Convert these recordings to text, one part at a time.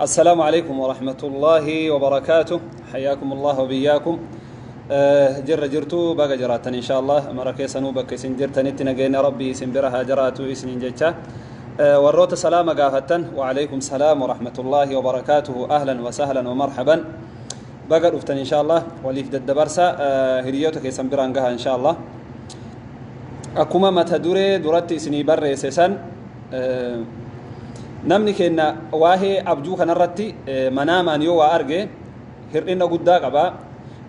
السلام عليكم ورحمة الله وبركاته. حياكم الله وبياكم. جرتو بقى جراتن إن شاء الله مركز سنوبك سنجرتن اتنجين ربي سنبرها جراتو سنجتا وروت سلام قافتن وعليكم السلام ورحمة الله وبركاته. أهلا وسهلا ومرحبا بقى رفتن إن شاء الله وليف الدبرسة هريوتك سنبرانقها إن شاء الله أكما ما تدوري دورتي سنيبر سيسان namni kenna waahee abjuu kanarratti manaamaan yoo waa arge hir'ina guddaa qaba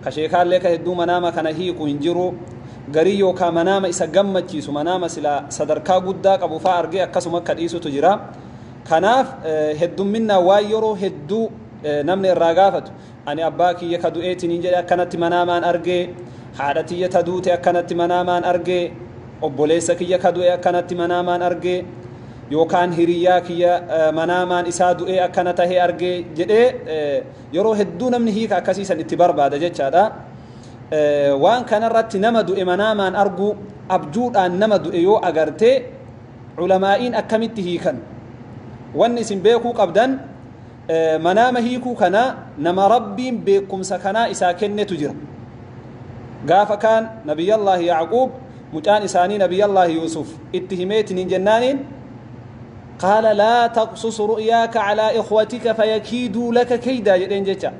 ka sheekaallee ka hedduu manaama kana hiiku hin jiru garii yookaan manaama isa gammachiisu manaama sila sadarkaa guddaa qabu faa arge akkasuma akka dhiisutu jira kanaaf heddumminaa waa yeroo hedduu namni irraa gaafatu ani abbaa kiyya ka du'eetiin jedhe akkanatti manaamaan arge haadha tiyya ta duute akkanatti manaamaan arge obboleessa kiyya ka du'e akkanatti manaamaan arge yookaan hiriyaa kiyya manaamaan isaa du'ee akkana tahee argee jedhee yeroo hedduu namni hiika akkasiisan itti barbaada jechaadha. Waan kanarratti nama du'e manaamaan argu abjuudhaan nama du'e yoo agarte ulamaa'iin akkamitti hiikan wanni isin beekuu qabdan manaama hiikuu kana nama rabbiin beekumsa kanaa isaa kennetu jira. Gaafa kaan nabiyyallaahi Yacquub mucaan isaanii nabiyyallaahi Yuusuf itti himeetiin jennaaniin قال لا تقصص رؤياك على إخوتك فيكيدوا لك كيدا جدين جتا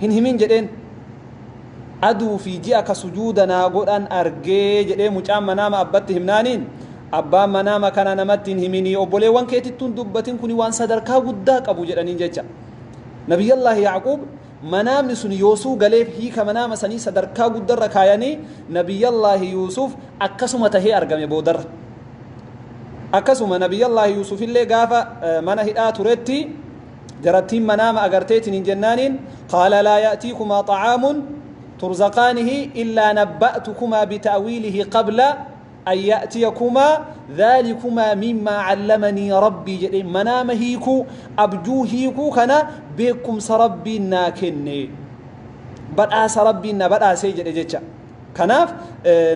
هنهمين جدين أدو في جيك سجودنا قرآن أرجي جدين مجام منام أبتهم نانين أبا منام كان نمتين هميني أبولي وان كيتي تندبتين كوني وان صدركا قداك أبو جدين جتا نبي الله يعقوب منام نسون يوسو قليب هيك منام سني صدركا قدر ركاياني نبي الله يوسف أكسمته أرقم يبودر akkasuma nabiyyallaahi Yuusuf illee gaafa mana hidhaa turetti jarattiin manaama agarteetiin hin jennaaniin qaala laa ya'tiikumaa xacaamun turzaqaanihi illaa nabba'tukumaa bita'wiilihi qabla an ya'tiyakumaa dhaalikumaa mimmaa callamanii rabbii jedhe manaama hiikuu abjuu hiikuu kana beekumsa rabbiin naa kenne badhaasa rabbiin na badhaasee jedhe jecha kanaaf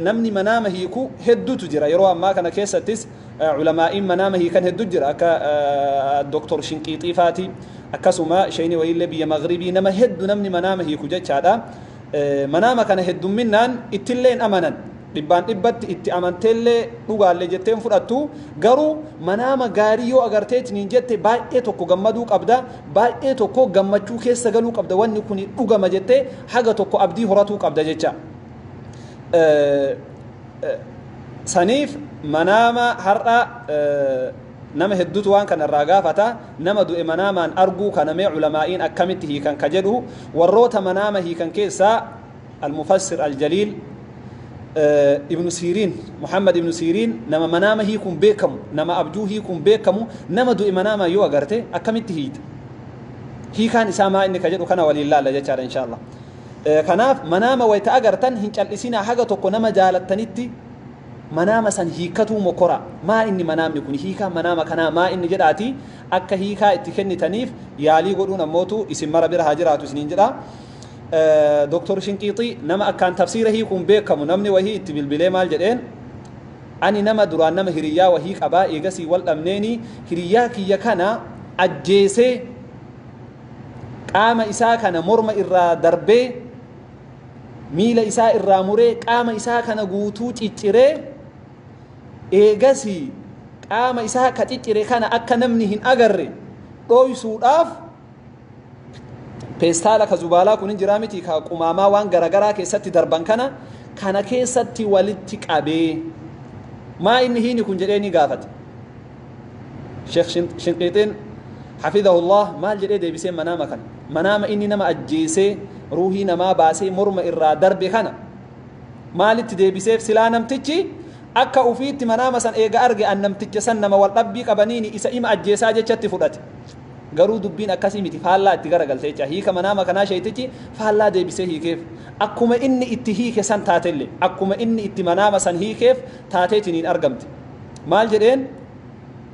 namni manaama hiikuu hedduutu jira yeroo ammaa kana keessattis علماء منامه كان هدجر أكا الدكتور شنقيطي فاتي أكسما شيني ويلي بي مغربي نما هد نمني منامه كجج هذا منامه كان هد منان اتلين أمنا لبان إبت ات أمنتلي وقال لي جتين فرأتو قرو منامه غاريو أغرتيت نينجت باي إيتوكو غمدوك أبدا باي إيتوكو غمدوك كيس غلوك أبدا واني كوني وغم جتي حاجة توكو أبدي هراتوك أبدا جتشا سنيف مناما هرأ نما هدوت وان كان الرقافة نما دو مناما أرجو كان مع علماء أكمته كان كجدو والروت مناما هي كان كيسا المفسر الجليل ابن سيرين محمد ابن سيرين نما مناما هي كون بيكم نما أبجو هي كون بيكم نما دو مناما يو أجرته أكمته هي كان إسامة إنك كجدو كان ولله لجتار إن شاء الله كناف مناما ويتأجرتن هنش الإسينا حاجة تكو نما جالتنيتي منام سن هيكتو مكرا ما إني منام يكون هيكا منام كنا ما إني جراتي أكا هيكا اتكني تنيف يالي قولون موتو اسم مرة برها جراتو سنين جرا دكتور شنقيطي نما أكان تفسيره يكون بيكم نمني وهي اتبال بلي مال جرين أني نما دران نما هريا وهيك أبا إيغسي والأمنيني هريا كي يكنا أجيسي قام إساء كان مرم إرى دربي ميل إساء إرى مري قام إساء كان قوتو تيتري eegasi qaama isaa ka ciccire kana akka namni hin agarre dhoysuudhaaf peestaala ka zubaalaa kun jira miti ka qumaamaa waan garagaraa keessatti darban kana keessatti walitti qabee maa inni hiini kun jedhee ni gaafate Sheekh Shinqiixiin hafidahullah maal jedhee deebisee manaama kana manaama inni nama ajjeesee ruuhii namaa baasee morma irraa darbe kana maalitti deebiseef silaa namtichi akka ufiitti manaama san eega arge annamticha san nama wal dhabbii qabaniini isa ima ajjeesaa jechatti fudhate garuu dubbiin akkasii miti faallaa itti garagaltee jecha hiika manaama kanaa sheeytichi faallaa deebisee hiikeef akkuma inni itti hiike san taatelle akkuma inni itti manaama san hiikeef taateetiniin argamte maal jedheen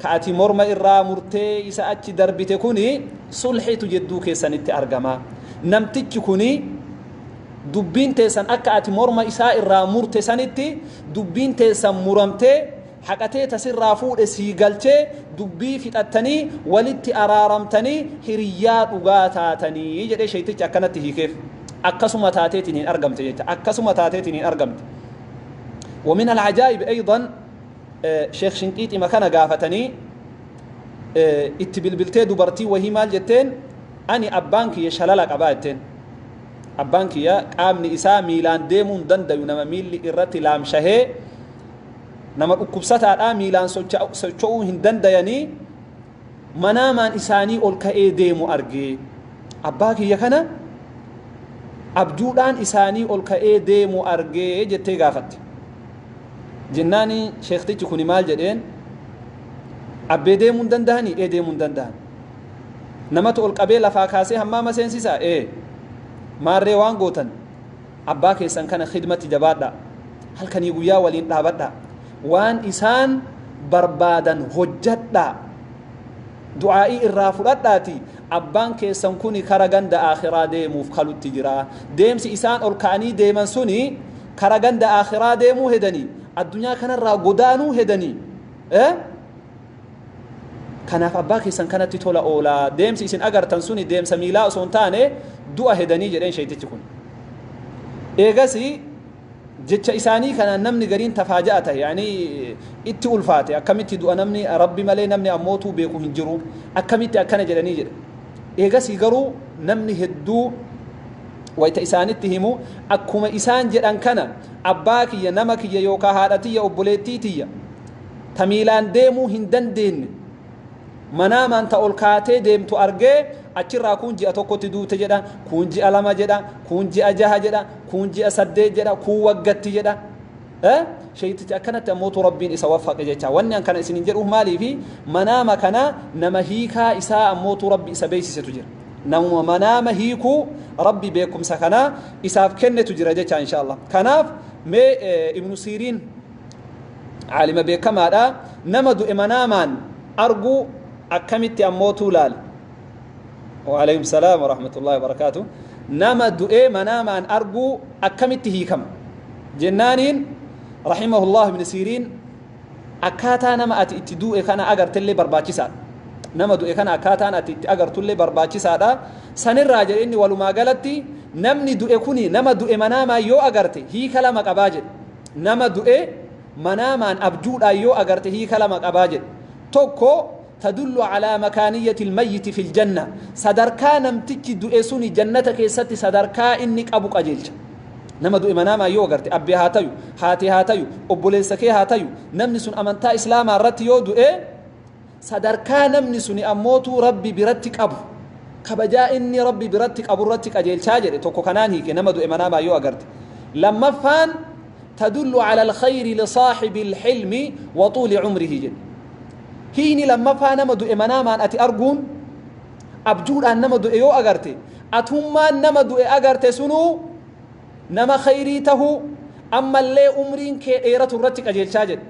ka ati morma irraa murtee isa achi darbite kuni sulhitu jedduu keessanitti argama namtichi kuni dubbiin teessan akka ati morma isaa irraa murte sanitti dubbiin teessan muramtee haqatee tasirraa fuudhe sii galchee dubbii fixattanii walitti araaramtanii hiriyyaa dhugaa taatanii jedhee shaytichi akkanatti hiikeef akkasuma taateetiin hin argamte jecha akkasuma taateetiin hin argamte. ومن العجائب أيضا شيخ شنقيطي مكان قافتني اتبلبلتي دبرتي وهي مال جتين أني أبانكي يشلالك أبايتين أبانكي يا قامني إسا ميلان ديمون دند ينما ميلي إرتي لام شهي نما أكبسات ميلان سوچو هندند يعني منامان إساني أولكا ديمو أرجي أباكي يكنا أبجودان إساني أولكا ديمو أرجي جتي قافتي جناني شيختي تكوني مال جدين أبي ديمون دندهني ديمون دندهن نمت القبيلة فاكاسي همما سينسيسا ماري وان قوتن أباك إسان كان خدمة جبادة هل كان يقويا ولين دابدا وان إسان بربادا هجدا دعائي الرافلاتاتي أبان كيسان كوني كارغان دا آخرا ديمو فخلو التجرا ديمس إسان القاني ديمان سوني كارغان دا آخرا ديمو هدني الدنيا كان راغدانو هدني kanaaf abbaa keessan kanatti tola oola deemsi isin agartan suni deemsa miilaa osoo hin taane du'a hedanii jedheen shaytichi kun eegasi jecha isaanii kana namni gariin tafaaja'a ta'e yani itti ulfaate akkamitti du'a namni rabbi malee namni ammootuu beeku hin jiru akkamitti akkana jedhanii jedhe eegasi garuu namni hedduu wayta isaanitti himu akkuma isaan jedhan kana abbaa kiyya nama kiyya yookaa haadha tiyya obboleettii tiyya tamiilaan deemuu hin dandeenye manaamaan ta ol kaatee deemtu argee achirraa kun ji'a tokkotti duute jedha kun ji'a lama jedha kun ji'a jaha jedha kun ji'a saddeet jedha kun waggatti jedha shaytichi akkanatti ammootu rabbiin isa waffaqe jecha wanni an kana isinin jedhuuf maaliifi manaama kana nama hiikaa isaa ammootu rabbi isa beeysisetu jira nama manaama hiikuu rabbi beekumsa kana isaaf kennetu jira jecha insha Allah kanaaf mee ibnu siriin عالم beekamaadha nama du'e manaamaan argu akkamitti ammootu laal وعليكم السلام ورحمة الله وبركاته نما دؤي مناما أرجو أكملت هيكم جنانين رحمه الله ابن سيرين أكاتا نما أتدؤي كان أجر تلي برباچسا نما دؤي كان أكاتا أنا أجر تلي برباچسا دا سن الراجل إني ولو ما قالتي نمني دؤي كوني نما دؤي مناما يو أجرتي هي كلامك أباجد نما دؤي مناما أبجود أيو أجرتي هي كلامك أباجد توكو تدل على مكانية الميت في الجنة صدركا نمتك دؤسوني جنتك ستي صدركا إنك أبوك أجلج نما دؤ مناما يوغرت أبي هاتيو هاتي هاتيو أبوليسكي هاتيو نمنسون أمنتا إسلاما رتيو دؤ صدركا نمنسوني أموتو ربي برتك أبو كبجا إني ربي برتك أبو رتك أجل شاجر توكو كنان هيك نما دؤ مناما يوغرت لما فان تدل على الخير لصاحب الحلم وطول عمره جل هيني لما فانا مدو منامان أتي أرجون أبجود أن نمدو إيو أجرتي أتهما نمدو أجرتي سنو نما خيريته أما اللي أمرين كإيرة الرتك أجيل شاجد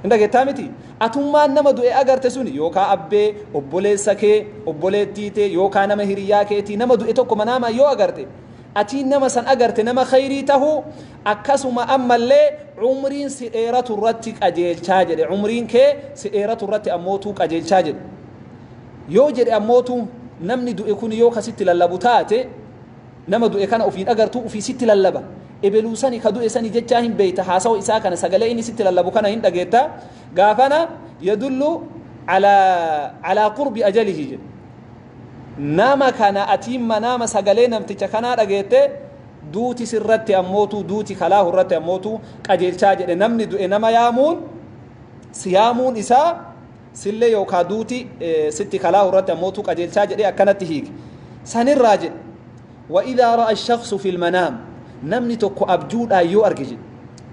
عندك تامتي أتهما نمدو أجرتي سني يوكا أبي أبولي سكي أبولي تيتي يوكا نما هرياكيتي نمدو إتوكو مناما يو أجرتي أتي نما سن أجرتي نما خيريته أكسما أما اللي عمرين سئيرة الرتك أجيل شاجد عمرين كي سئيرة الرتك أموتوك أجيل شاجد يوجد أموتو نمني دو يكون يوكا ست للبوتاتي نما دو يكان أفين أغرتو في ست للبا إبلوساني كدو إساني ججاهم بيتا حاسو إساكنا سقليني ست للبو كان هند أجيتا غافنا يدل على قرب أجله جد نما كان أتيم نما سقلينا متشكنا أجيتا دوتي سرتي أموتو دوتي خلاه الرتي أموتو قجيل شاجر نمني دو إنما يامون سيامون إسا سلي يوكا دوتي ستي خلاه الرتي أموتو قجيل شاجر أكنت هيك سن الراجل وإذا رأى الشخص في المنام نمني تكو أبجود أيو أرجي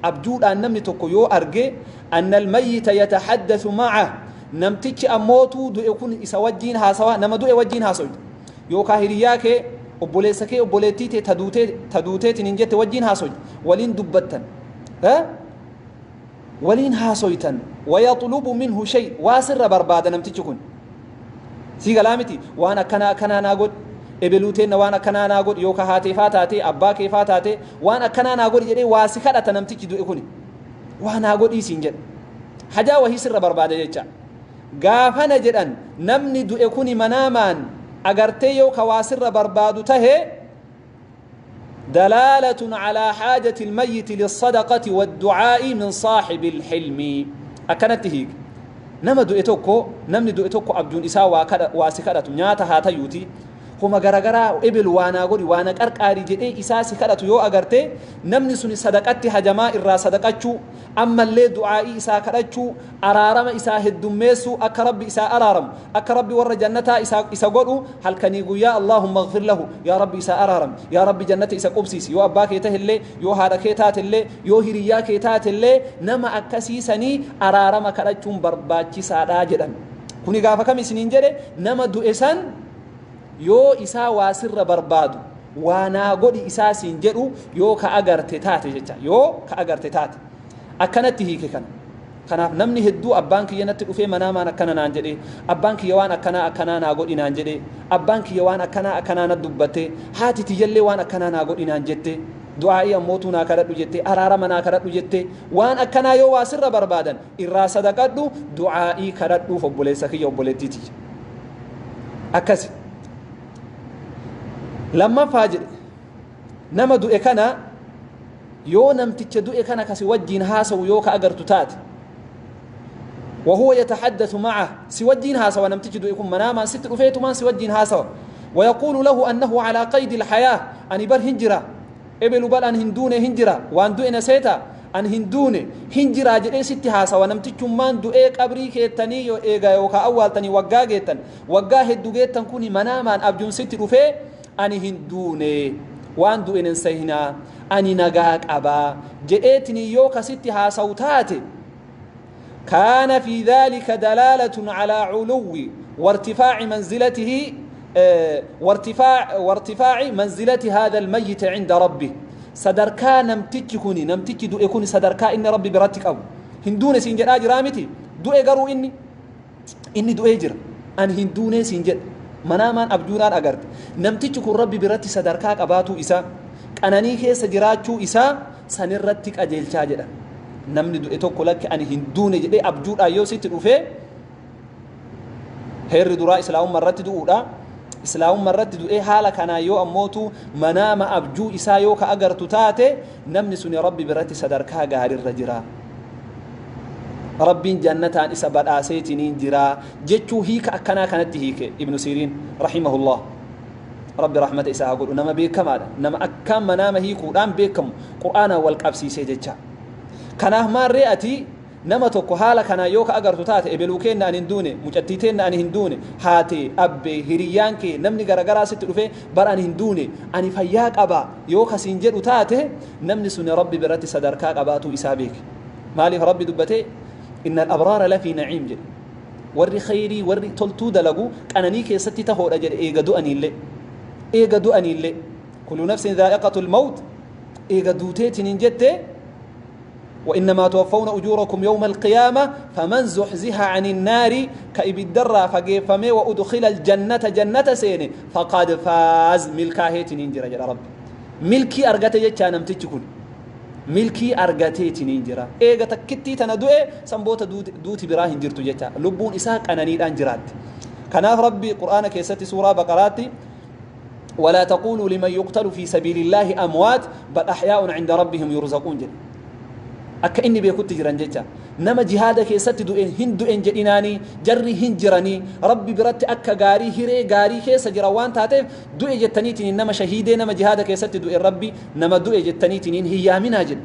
أبجود أن نمني تكو يو أرجي أن الميت يتحدث معه نمتك أموتو دو يكون إسا وجينها سوا نما دو يوجينها سوي يوكا هرياكي obboleessakee obboleettii taduutee ninjette wajjin haasoy waliin dubbattan waliin haasoytan wayatlubu minhu shay waasirra barbaada namtichi kun si galaamiti waan akkana naa god ebeluuteen waan akkana naa god yooka haateefaa taatee abbaa keefaa taatee waan akkana naa god jedhee waasi kadhata namtichi du'e kun waan naa godhiisiin jedhe hajaa wahii sirra barbaada jecha gaafana jedhan namni du'e kuni manaamaan agartee yoo ka waa sirra barbaadu tahe دلالة على حاجة الميت للصدقة والدعاء من صاحب الحلم أكنت هيك نما دوئتوكو نمني دوئتوكو أبجون إساء واسكرة نياتا هاتا يوتي هما غرغرا إبل وانا غوري وانا كاركاري جدي إساء سكرة يو أغرتي نمني سني صدقاتي هجماء الرا صدقاتشو أما اللي دعائي إساء كراتشو أرارم إساء هدوميسو أكرب إساء أرارم أكرب ور جنتا إساء قولو هل كان يقول يا اللهم اغفر له يا رب إساء أرارم يا رب جنتا إساء قبسيس يو أبا كيته اللي يو هذا كيتات اللي يو هريا كيتات اللي نما أكسيسني أرارم كراتشو برباتشي سادا جدا كوني غافا كم سنين جده نما دو إسان yoo isaa waa sirra barbaadu waanaa godhi isaa siin jedhu yoo ka agarte taate jecha yoo ka agarte taate akkanatti hiike kana kanaaf namni hedduu abbaan kiyya natti dhufee manaamaan akkana naan jedhe abbaan kiyya waan akkanaa naa godhi naan jedhe abbaan kiyya waan akkanaa na dubbate haati tiyyallee waan akkanaa naa godhi naan jette du'aa'ii ammootuu naa kadhadhu jette araarama naa kadhadhu jette waan akkanaa yoo waa sirra barbaadan irraa sadaqadhu du'aa'ii kadhadhuuf obboleessa kiyya obboleettiiti akkasi لما فاجر نما دو إكنا يو نمتج دو إكنا كسي وجين هاسا ويوكا أجر تتات وهو يتحدث معه سوجين هاسا ونمتج دو إكم مناما ست رفيت من سوجين هاسا ويقول له أنه على قيد الحياة أن يبر هنجرة إبل بل أن هندون هنجرة وأن دو إنسيتا أن هندون هنجرة جري ست هاسا ونمتج من دو إيك أبريك التاني إيغا يوكا أول تاني وقا جيتن وقا هدو جيتن كوني مناما أبجون ست رفيت أني هندوني وان دو إنن سيهنا أني نقاك أبا جئتني يوكا ستها صوتاتي كان في ذلك دلالة على علو وارتفاع منزلته وارتفاع منزلة هذا الميت عند ربه صدركا نمتك دو يكوني صدركا إن ربي براتك أبو هندوني سينجر آجر آمتي دو إيقارو إني دو إيجر أن هندوني سينجر manaamaan abjuudhaan agarte namtichi kun rabbi biratti sadarkaa qabaatu isa qananii keessa jiraachuu isaa sanirratti qajeelchaa jedha namni du'e tokko lakki ani hin duune jedhee abjuudhaan yoo sitti dhufee heerri duraa islaamummaa irratti du'uudha islaamummaa irratti du'ee haala kanaa yoo ammootu manaama abjuu isaa yoo ka agartu taate namni suni rabbi biratti sadarkaa gaarirra jira ربين جنتان إسا بدأسيتين جرا جتشو هيك أكنا كانت هيك ابن سيرين رحمه الله رب رحمة إسا أقول نما بيكم هذا نما أكم منام هيك قرآن بيكم قرآن والقبسي سيجتشا كناه ما رئتي نما توكو حالا كنا يوكا أغر تتات إبلوكين أن هندوني مجتتين أن هندوني هاتي أبي هريانكي نمني غرغرا ستلوفي بر أن هندوني أن فياك أبا يوكا سنجر تاتي نمني سن ربي براتي صدركاك أباتو إسابيك مالي ربي دبتي إن الأبرار لفي نعيم جل وري خيري وري تلتو دلقو أنني كي ستي تهور أجل إيقادو أني اللي كل نفس ذائقة الموت إيقادو تيتين جدت وإنما توفون أجوركم يوم القيامة فمن زحزها عن النار كإب الدرى فقيفمي وأدخل الجنة جنة سيني فقد فاز ملكاهيتين جرى جل ربي ملكي أرغت جتشانم تجكون ملكي أرغتيتين جرى إيغا تكتي تندوئي سنبوت دوتي براهن جرتو جتا لبون إساق أنانيد أنجرات كناف ربي قرآن كيستي سورة بقراتي ولا تقولوا لمن يقتل في سبيل الله أموات بل أحياء عند ربهم يرزقون جل أكا إني بيكوت جران جتا نما جهادا كيستي دوئين هندو إنجريناني جري هنجراني ربي برات أكا غاري هيري غاري كيسا جراوان تاتف دوئي جتانيتين نما شهيدي نما جهادا كيستي دوئي ربي نما دوئي جتانيتين هي منا جل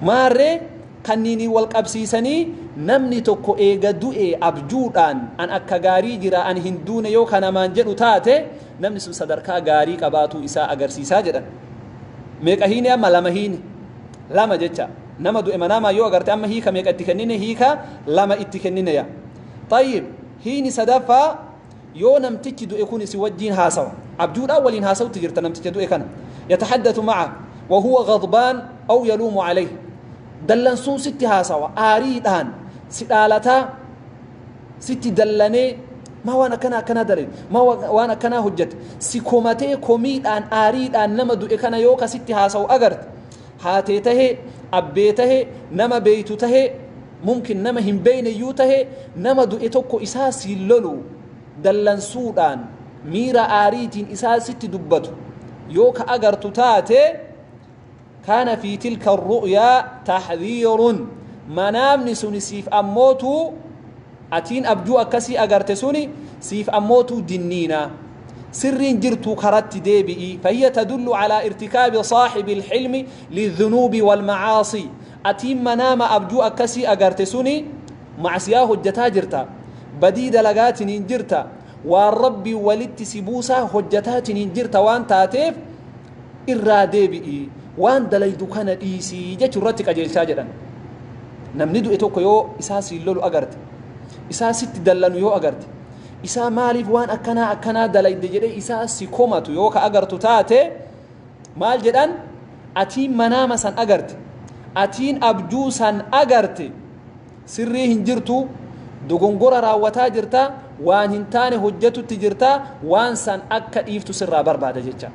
ماري كنيني والقبسيساني نمني توكو إيغا دوئي أبجودان أن أكا غاري جرا أن هندون يوكا نمان جلو تاتي نمني سو صدركا غاري قباتو إساء أغرسيسا جدا ميكا هيني أما لما هيني لما جتا نما دو إمناما يو أغرت أما هيكا ميكا اتكنيني هيكا لما اتكنيني يا طيب هيني صدفا يو نمتك دو يكون سوجين هاسو عبدود أولين هاسو تجرت نمتك دو يكنا يتحدث معه وهو غضبان أو يلوم عليه دلن سون ستي هاسو آريدان سدالتا ستي دلني ما وانا كنا دري ما وانا كنا هجت سيكومتي كوميدان آريدان نما دو يكنا يوكا ستي هاسو أغرت هاتيته أبيته نما بيتته ممكن نما هم بين يوته نما دو إتوكو إساس اللولو دلن سودان ميرا آريتين إساس دبتو يوك أجر تتاتي كان في تلك الرؤيا تحذير منام نسوني سيف أموتو أتين أبجو أكسي أجرتسوني سيف أموتو دنينا سرين جرتو كرت ديبئي فهي تدل على ارتكاب صاحب الحلم للذنوب والمعاصي أتين منام أبجو أكسي أجرتسوني معسياه الجتاجرتا بديد لغات ننجرتا والرب ولدت سبوسا هجتات ننجرتا وان تاتيف إرا ديبئي وان دليدو كان إيسي جترتك أجيل شاجرا نمندو إتوكو يو إساسي اللولو أغرت إساسي تدلنو يو أغرت إسا مالف وان أكنا دليد جدي إساسي كوماتو يو كأغرتو تاتي مال جدان أتين مناما سان أغرت أتين أبجو سان أغرت سري هنجرتو دوغنغورا راوتا جرتا وان هنتاني هجتو تجرتا وان سان أكا إيفتو سرا بربادة جيجا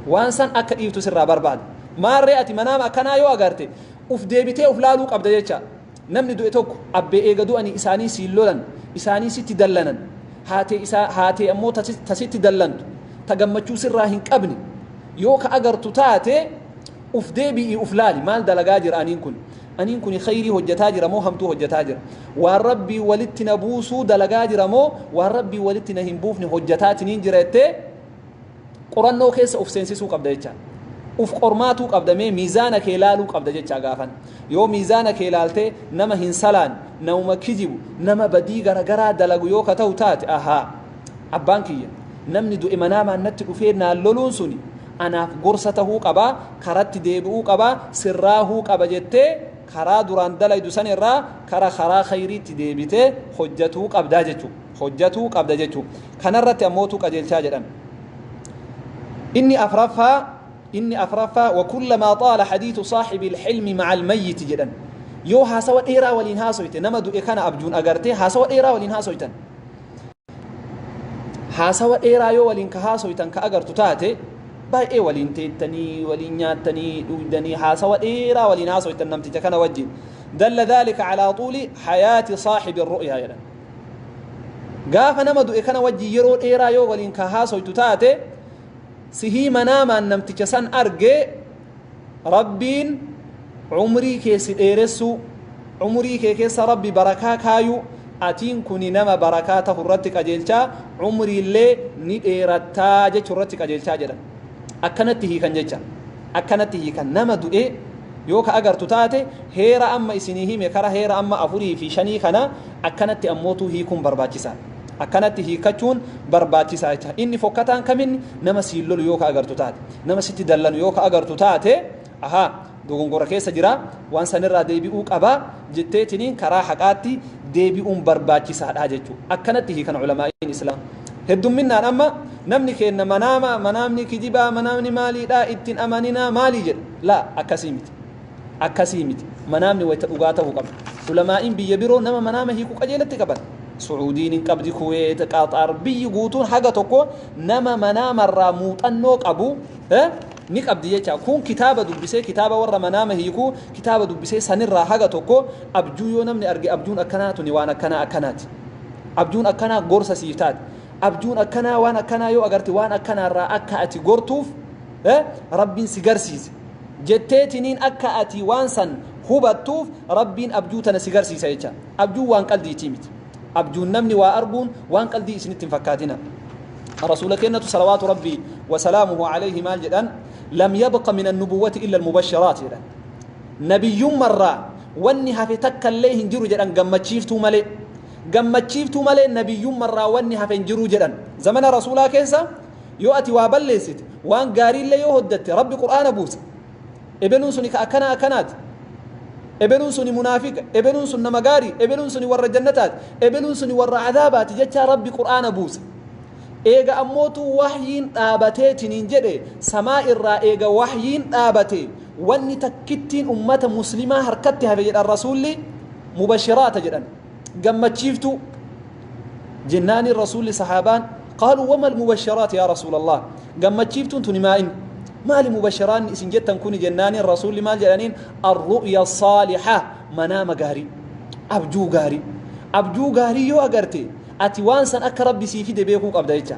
وان سان أكا إيفتو سرا بربادة ما رأتي مناما أكنا يو أغرت uf deebitee uf laaluu qabda jecha namni du'e tokko abbee eega du'anii isaanii siin lolan isaanii sitti dallanan haatee ammoo tasitti dallantu ta gammachuu sirraa hin qabne yoo ka agartu taate uf deebi'ii uf laali maal dalagaa jira aniin kun khayrii hojjataa jira moo hamtuu hojjataa jira waan rabbii walitti na buusuu dalagaa jira moo waan rabbii walitti na hin buufne hojjataatiniin jira jettee qorannoo keessa uf seensisuu qabda jecha uf qormaatuu qabdamee miizaana kee laaluu qabda jecha gaafan yoo miizaana kee laalte nama hin salaan nama kijibu nama badii garagaraa dalagu yoo ka ta'u taate ahaa abbaan kiyya namni du'e manaamaan natti dhufee naan loluun suni anaaf gorsa tahuu qabaa karatti deebi'uu qabaa sirraahuu qaba jettee karaa duraan dalaydu san irraa karaa khayriitti deebitee hojjatuu qabda jechuu kanarratti ammootuu qajeelchaa jedhan إني أفرفا وكلما طال حديث صاحب الحلم مع الميت جدا يو هاسوا إيرا ولين هاسويتن نمدو إكنا أبجون أغرتي هاسوا إيرا ولين هاسويتن هاسوا إيرا يو ولين كهاسويتن كأغرتو تاتي باي إيه ولين تيتني ولين ياتني ودني هاسوا إيرا ولين هاسويتن نمتي تكنا وجه دل ذلك على طول حياة صاحب الرؤيا يلا قاف نمدو إكنا وجه يرو إيرا يو ولين كهاسويتو تاتي سهي مناما نمتكسان أرجع ربين عمري كيس إيرسو عمري كيس ربي بركة كايو أتين كوني نما بركاته رتك أجلتا عمري اللي نيرتا جت رتك أجلتا جدا أكنته كان جتا أكنته كان نما دوئ يوكا أجر تتاتي هيرا أما إسنيه مكرا هيرا أما أفوري في شني كنا أكنت أموتو هيكم برباكسان أكنت هي كتون برباتي سايتها إني فكتان كمن نما سيلول يوكا أجر تتات نما ستي دلن يوكا أجر تتات أها دوغون غوركي سجرا وان سنرا ديبي أوك أبا جتتنين كرا حقاتي ديبي برباتي ساد أجتو أكنت هي كان علماء الإسلام هدوم منا أما نمني كأن منامني كجبا منامني مالي لا إتن أماننا مالي جل لا أكاسيمت منامني ويتوقاته قبل علماء بيبرو نما منامه هي كوكاجلتي قبل سعودين قبل كويت قطر بيغوتون حاجه توكو نما منام الراموت انوق ابو نيك ابديچا كون كتابه دبسه كتابه ور منامه هيكو كتابه دبسه سنرا حاجه توكو ابجو يونم ارغي ابجون اكناتو ني وانا كنا اكنات ابجون اكنا غورسا سيتات ابجون اكنا وانا كنا يو اغرتي وانا كنا را اكاتي غورتوف ربين سيغرسيس جتتنين اكاتي وانسن هبتوف ربين ابجوتنا سيغرسيس ايچا ابجو وان قلدي تيمت أبجون نمني وأرجون وان قلدي سنت فكاتنا رسولك إنه صلوات ربي وسلامه عليه مال جدا لم يبق من النبوة إلا المبشرات جدا نبي مرة وانها في تكليه جرو جدا قمتشيفتو ملي نبي مرة وانها في جرو جدا زمن رسولك إنسا يؤتي وابلست وان قاري اللي يهدت ربي قرآن بوس ابنون سنك أكنات ابنون سني منافق ابنون سن مغاري ابنون سني ور جنتات ابنون سني ور عذابات جتا ربي قرآن بوس ايغا اموتو وحيين دابتين جدي سماء الرا ايغا وحيين دابتي واني تكتين امه مسلمه حركتها في الرسول مبشرات جدا قمتشيفتو جنان الرسول صحابان قالوا وما المبشرات يا رسول الله قمتشيفتو تنمائن مالي مبشران اسن جتن كوني جنان الرسول مال جلانين الرؤيا الصالحة منام قاري abjuu gaarii yoo agarte ati waan san akka rabbi sii fide beekuu qabda jecha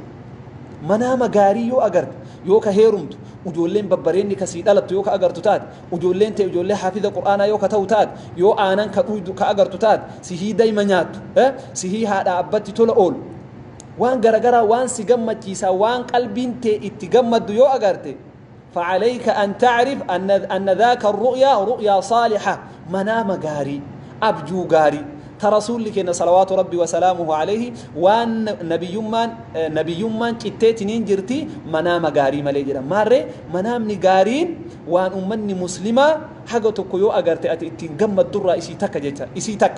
manaama gaarii yoo agarte yoo ka heerumtu ujoolleen babbareenni kasii dhalattu yoo ka agartu taate ujoolleen ta'e ujoollee hafiza qur'aanaa yoo ka ta'u taate yoo aanan ka dhuydu ka agartu taate sihii dayma nyaattu sihii haadha abbatti tola oolu waan garagaraa waan si gammachiisaa waan qalbiin ta'e itti gammaddu yoo agarte فعليك أن تعرف أن ذاك الرؤيا رؤيا صالحة منام غاري أبجو غاري ترسول لك إن صلوات ربي وسلامه عليه وان نبي من كتتنين جرتي منام غاري مليجرا ماري منام نغارين وان أمني مسلمة حاجة تكيو أغرتي أتنقم الدرة إسي تك جيتا إسي تك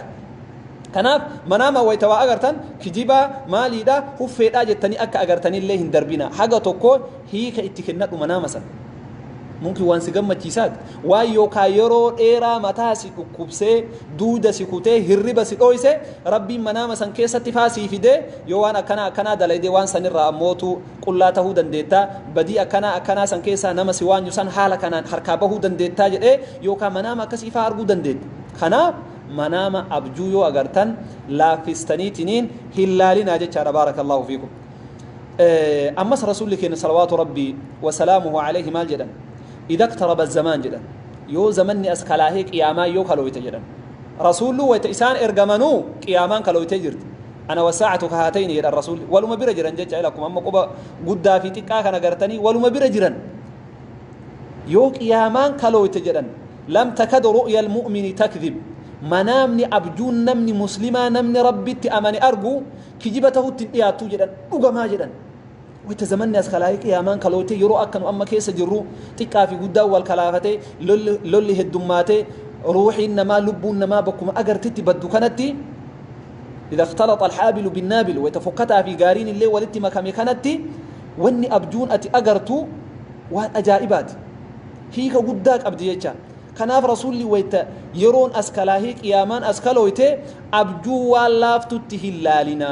كناف منام ويتوا أغرتن كجيبا مالي دا هو فيدا جتني أكا أغرتني اللي هندربنا حاجة تكو هي كإتكنات منام سن ممكن وان سيغم مجيسات وايو كايرو ايرا متاسي كوبسي دودا سيكوتي هربا سيدويسي ربي منام سن كيسا تفاسي في دي يوان أكنا دلائدي وان سن الراموتو قلاته دنديتا بدي أكنا سن كيسا نما سوان يسان حالا كان حركابه دنديتا جد يوكا منام كسيفا أرغو دنديت خنا منام أبجويو أغرتن لا فستنيتنين هلالنا جيشار بارك الله فيكم أمس رسولك صلوات ربي وسلامه عليه مال جدا إذا اقترب الزمان جدا يو زمني أسكالاهيك قياما يو كالوي تجدا رسول ويتإسان إرقمانو قيامان كالوي تجرد أنا وساعة كهاتين يا الرسول ولو ما برجرا جيش لكم أما قبا قدا في تكاك نقرتني ولو ما برجرا يو قيامان كالوي تجدا لم تكد رؤيا المؤمن تكذب منامني أبجون نمني مسلمة نمني ربي تأمني أرجو كجبته تنياتو جدا وقما جدا ويتزمني أسخلايك يا مان كلوتي يرو أكنو أما كيس جرو تكا في قدا والكلافتي لولي هدوماتي روحي إنما لبو إنما بكم أجر تتبدو كانتي إذا اختلط الحابل بالنابل ويتفكتها في قارين اللي ولدت مكامي كانتي واني أبجون أتي أجرتو وان أجائبات هيك قداك أبديتها كناف رسولي ويت يرون أسكلاهيك يا مان أسكالويتي أبجو والافتو تهلالنا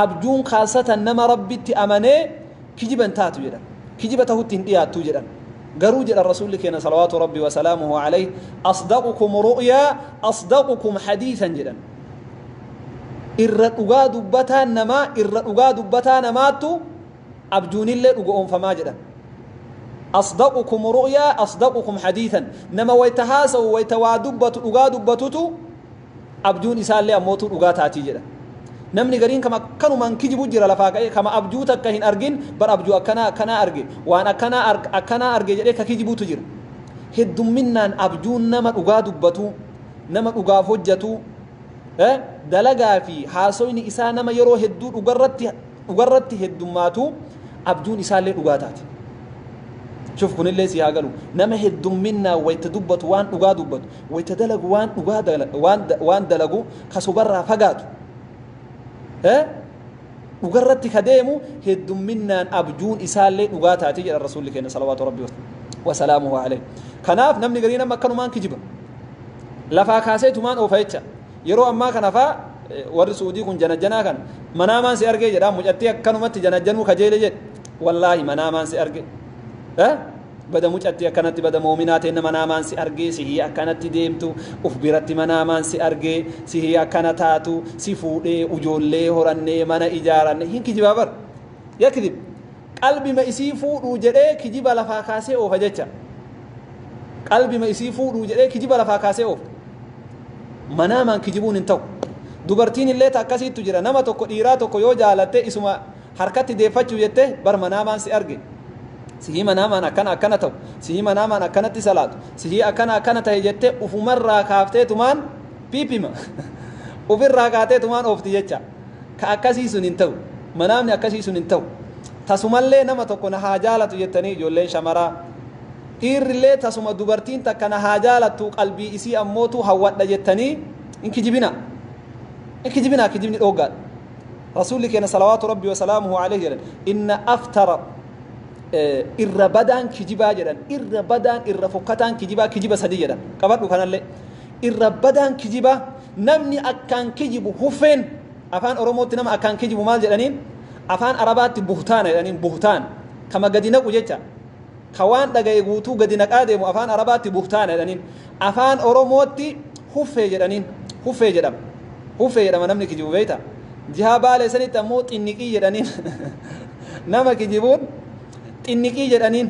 أبجون خاصة نما ربي تأمني كجبا تاتو جدا كجبا تهوتين إياتو جدا قروا جدا الرسول لكينا صلوات ربي وسلامه عليه أصدقكم رؤيا أصدقكم حديثا جدا إرّا دبتا نماتو أبجون اللي أقوم فما جدا أصدقكم رؤيا أصدقكم حديثا نما ويتهاسوا ويتوادبتوا أقادبتوا أبجون إسال لي أموتوا أقاتاتي جدا namni gariin kama kanumaan kijibu jira lafaa ka'ee kama abjuu takka hin argin bar abjuu akkana arge waan akkana arge jedhee ka kijibutu jira heddumminnaan abjuun nama dhugaa dubbatu nama dhugaaf hojjetu dalagaa fi haasoyni isaa nama yeroo hedduu dhugarratti heddummaatu abjuun isaallee dhugaa taati شوف كن اللي سياقلو نما هدومنا ويتدبط وان dhugaa dubbatu waytadalagu waan dhugaa waan dalagu kasubarraa fagaatu dhugarratti kadeemu heddumminaan abjuun isaallee dhugaa taati jedha rasuulli keenya salawaatu rabbi wasalaamuhu alayhi kanaaf namni gariin amma akkanumaan kijiba lafaa kaaseetumaan oofa jecha yeroo ammaa kana faa warri suudii kun janajjanaa kan manaamaan si argee jedhaa mucattii akkanumatti janajjanuu kajeele jedhe wallaahi manaamaan si arge bada mucattii akkanatti bada moominaa ta'e manaamaan si argee sihii akkanatti deemtu uf biratti manaamaan si argee sihii akkana taatu si fuudhee ujoollee horannee mana ijaaranne hin kijibaa bar yakdib qalbima isii fuudhuu jedhee kijiba lafaa kaasee oofa jecha qalbima isii fuudhuu jedhee kijiba lafaa kaasee oofa manaamaan kijibuun hin ta'u dubartiin illee akkasiitu jira nama tokko dhiiraa tokko yoo jaalatte isuma harkatti deeffachuu jette bar manaamaan si arge sihii manaamaan akkana ta'u sihii manaamaan akkanatti salaatu sihii akkana ta'e jette ufumarraa kaafteetumaan piipima ufirraa kaateetumaan oofti jecha ka akkasii sun hin ta'u manaamni akkasii sun hin ta'u tasumallee nama tokko na haa jaalatu jettanii ijoolleen shamaraa dhiirrillee tasuma dubartiin takka na haa jaalattu qalbii isii ammootu hawwadha jettanii in kijibina kijibni dhooggaadha rasuulli keenya salawaatu rabbi wasalaamuhu alayhi jedhan inna aftara irra badaan kijibaa jedhan irra badaan irra fokkataan kijiba sadii jedhan qabadhu kanallee irra badaan kijibaa namni akkaan kijibu huffeen afaan oromootti nama akkaan kijibu maal jedhaniin afaan arabaatti buhtaana jedhaniin buhtaan kama gadi naqu jecha ka waan dhagaye guutuu gadi naqaa deemu afaan arabaatti buhtaana jedhaniin afaan oromootti huffee jedhaniin huffee jedhama huffee jedhama namni kijibu beeyta jihaa baalee sanitti ammoo xinniqii jedhaniin nama kijibuun xinniqii jedhaniin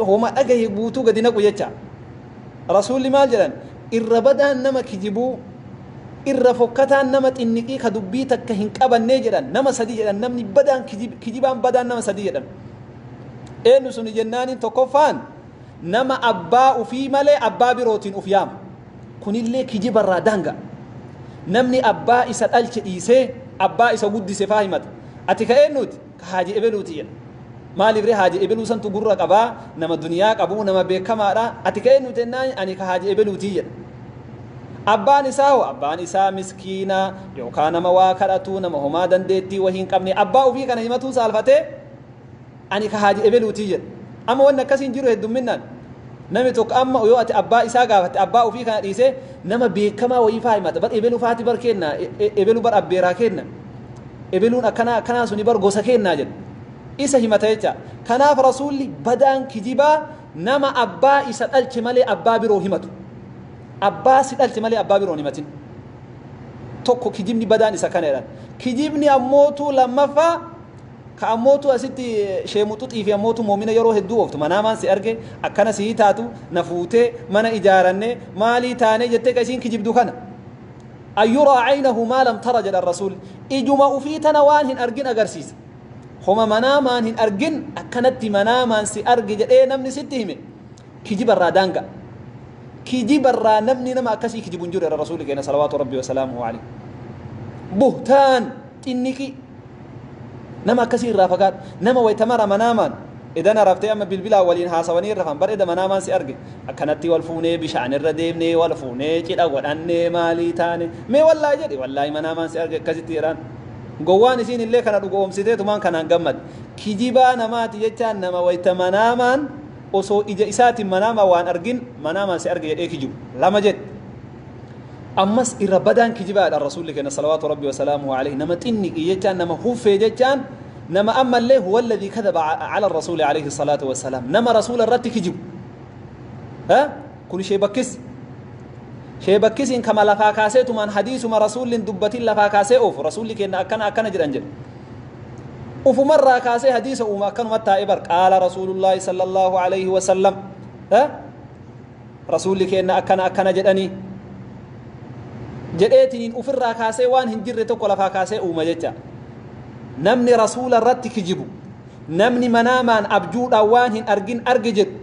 homa dhagaye guutuu gadi naqu jecha rasuulli maal jedhan irra badaan nama kijibuu irra fokkataan nama xinniqii ka dubbii takka hin qabannee jedhan nama sadii jedhan namni badaan kijibaan badaan nama sadii jedhan eenyu suni jennaaniin tokkoffaan nama abbaa ufii malee abbaa birootiin uf yaama kunillee kijibarraa danga namni abbaa isa dhalche dhiisee abbaa isa guddise faa himata ati ka eenyuti ka haaji ebeluuti jedha maaliif ree haaji ebeluu santu gurra qabaa nama duniyaa qabu nama beekamaadha ati ka eenyuti jennaan ani ka haaji ebeluuti jedha abbaan isaa miskiina yookaan nama waa kadhatu nama homaa dandeettii wahii hin qabne abbaa ufii kana himatuu saalfatee ani ka haaji ebeluuti jedha amma wanni akkasiin jiru heddumminaan nami tokko amma yoo ati abbaa isaa gaafate abbaa ufii kana dhiisee nama beekamaa wayii faa himata bar ebeluu faati bar kenna ebeluu bar abbeeraa kenna ebeluun akkanaa suni bar gosa kennaa jedha isa himata jecha kanaaf rasuulli badaan kijibaa nama abbaa isa dhalche malee abbaa biroo himatu abbaa si dhalche malee abbaa biroo himatin tokko kijibni badaan isa kana jedhan kijibni ammootu lammaffaa ka ammootu asitti sheemuxuxii fi ammootu moomina yeroo hedduu ooftu manaamaan si arge akkana sii taatu na fuutee mana ijaaranne maalii taanee jettee ka isiin kijibdu kana ayyuraa caynahu maa lam tara jedhan rasuul ijuma ufii tana waan hin argin agarsiisa homa manaamaan hin argin akkanatti manaamaan si arge jedhee namni sitti hime kijibarraa daanga kijibarraa namni nama akkasii kijibun jiru jedhan rasuuli keenya salawaatu rabbi wasalaamuhu alayhi buhtaan xinniqi nama akkasii irraa fagaadhu nama waytamara manaamaan idan araftee amma bilbilaa waliin haasawanii rafan bareeda manaamaan si arge akkanatti wal fuunee bishaan irra deemnee wal fuunee cidha godhannee maalii taane mee wallaahi jedhe wallaahi manaamaan si arge akkasitti jedhaan gowwaan isiin illee kana dhugoomsiteetumaan kanaan gammad kijibaa namaati jechaan nama wayta manaamaan osoo ija isaatiin manaamaa waan argin manaamaan si arge jedhee kijibu lama jedhe ammas irra badaan kijibaadha rasuulli keenya salawaatu rabbi wasalaamuhu alayhi nama xinniqi jechaan nama huffee jechaan nama ammallee huwa alladhii kadaba ala rasuuli alayhi salaatu wasalaam nama rasuula irratti kijibu kun sheebakkisiin kama lafaa kaaseetumaan hadiisuma rasuullin dubbatiin lafaa kaasee oofu rasuulli keenya akkana jedhan jedhe ufumarraa kaasee hadiisa uuma akkanumatti taa'e bar qaala rasuulullaahi sallallahu alayhi wasallam rasuulli keenya akkana jedhanii jedheetiin ufirraa kaasee waan hin jirre tokko lafaa kaasee uuma jecha namni rasuula irratti kijibu namni manaamaan abjuudhaan waan hin argin arge jedhu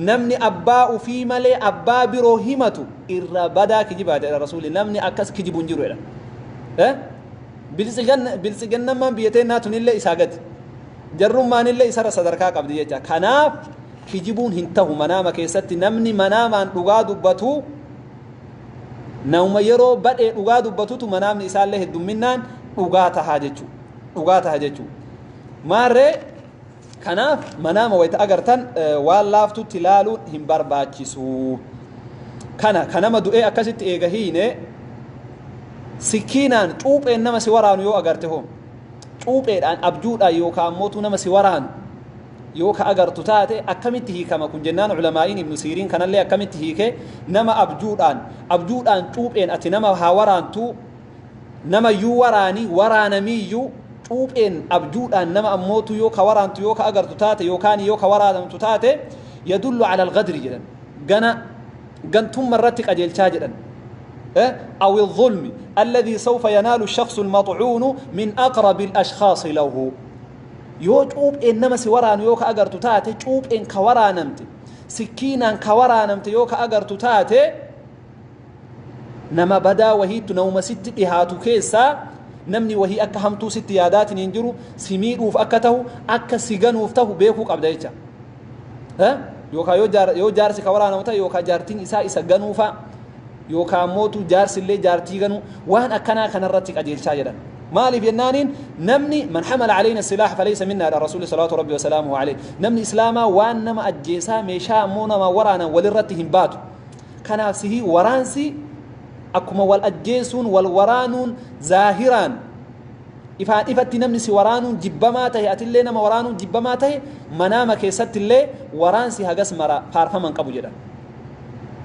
namni abbaa ufii malee abbaa biroo himatu irra badaa kijibaa jedha rasuuli namni akkas kijibu hin jiru jedha bilsigannammaan biyyateenyaa tunillee isaa gadi jarrummaanillee isarra sadarkaa qabdi jecha kanaaf kijibuun hin tahu manaama keessatti namni manaamaan dhugaa dubbatu nauma yeroo badhee dhugaa dubbatutu manaamni isaallee heddumminaan dhugaa tahaa jechuu maarree kanaaf manaama wayta agartan waan laaftutti ilaaluun hin barbaachisu kanama du'ee akkasitti eega hiine sikkiinaan cuupheen nama si waraanu yoo agarte hoo cuupheedhaan abjuudhaan yookaan mootuu nama si waraanu yoo ka agartu taate akkamitti hiikama kun jennaan ulamaa'iin ibnu siiriin kanallee akkamitti hiike nama abjuudhaan cuupheen ati nama haa waraantu nama yuu waraanamiyyuu cuupheen abjuudhaan nama ammootu yoo ka waraantu yoo ka agartu taate yookaan yoo ka waraanamtu taate yadullu ala alghadri jedhan gantumma irratti qajeelchaa jedhan أو الظلم الذي سوف ينال الشخص المطعون من أقرب الأشخاص له yoo cuupheen nama si waraanu yoo ka agartu taate cuupheen ka waraanamte sikkiinaan ka waraanamte yoo ka agartu taate nama badaa wahiittu nauma sitti dhihaatu keessaa namni wahii akka hamtuu sitti yaadaatiin hin jiru si miidhuuf akka tahu akka si ganuuf tahu beekuu qabda jecha yookaan yoo jaarsi ka waraanamu ta'e yookaan jaartiin isaa isa ganuufa yookaan mootu jaarsillee jaartii ganuu waan akkanaa kanarratti qajeelchaa jedhan مالف ينانين نمني من حمل علينا السلاح فليس منا على رسول صلى الله ربي وسلامه عليه نمني إسلاما وانما الجيسا ميشا مونا ما ورانا ولرتهم باتو كان نفسه ورانسي أكما والأجيسون والورانون ظاهران إفات نمني سي ورانون جبما تهي أتلينا ما ورانون جبما تهي مناما كيست اللي ورانسي هقس مرا فارفا من قبو جدا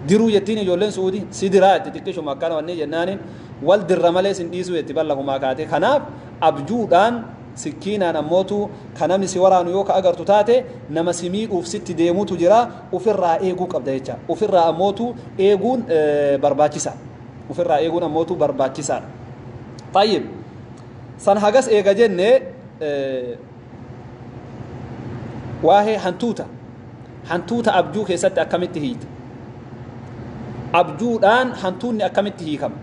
diruu jettiin ijoolleen suudi si diraa itti xiqqishuma akkana wanni jennaanin wal dirra malee sin dhiisuu itti ballahumaa kaate kanaaf abjuudhaan sikkiinaan ammootu kan namni si waraanu yoo ka agartu taate nama si miidhuuf sitti deemuutu jira ofirraa eeguu qabda jecha ofirraa ammootu eeguun barbaachisa ofirraa eeguun ammootu barbaachisaadha tayyib san hagas eega jenne waahee hantuuta abjuu keessatti akkamitti hiita abjuudhaan hantuunni akkamitti hiikama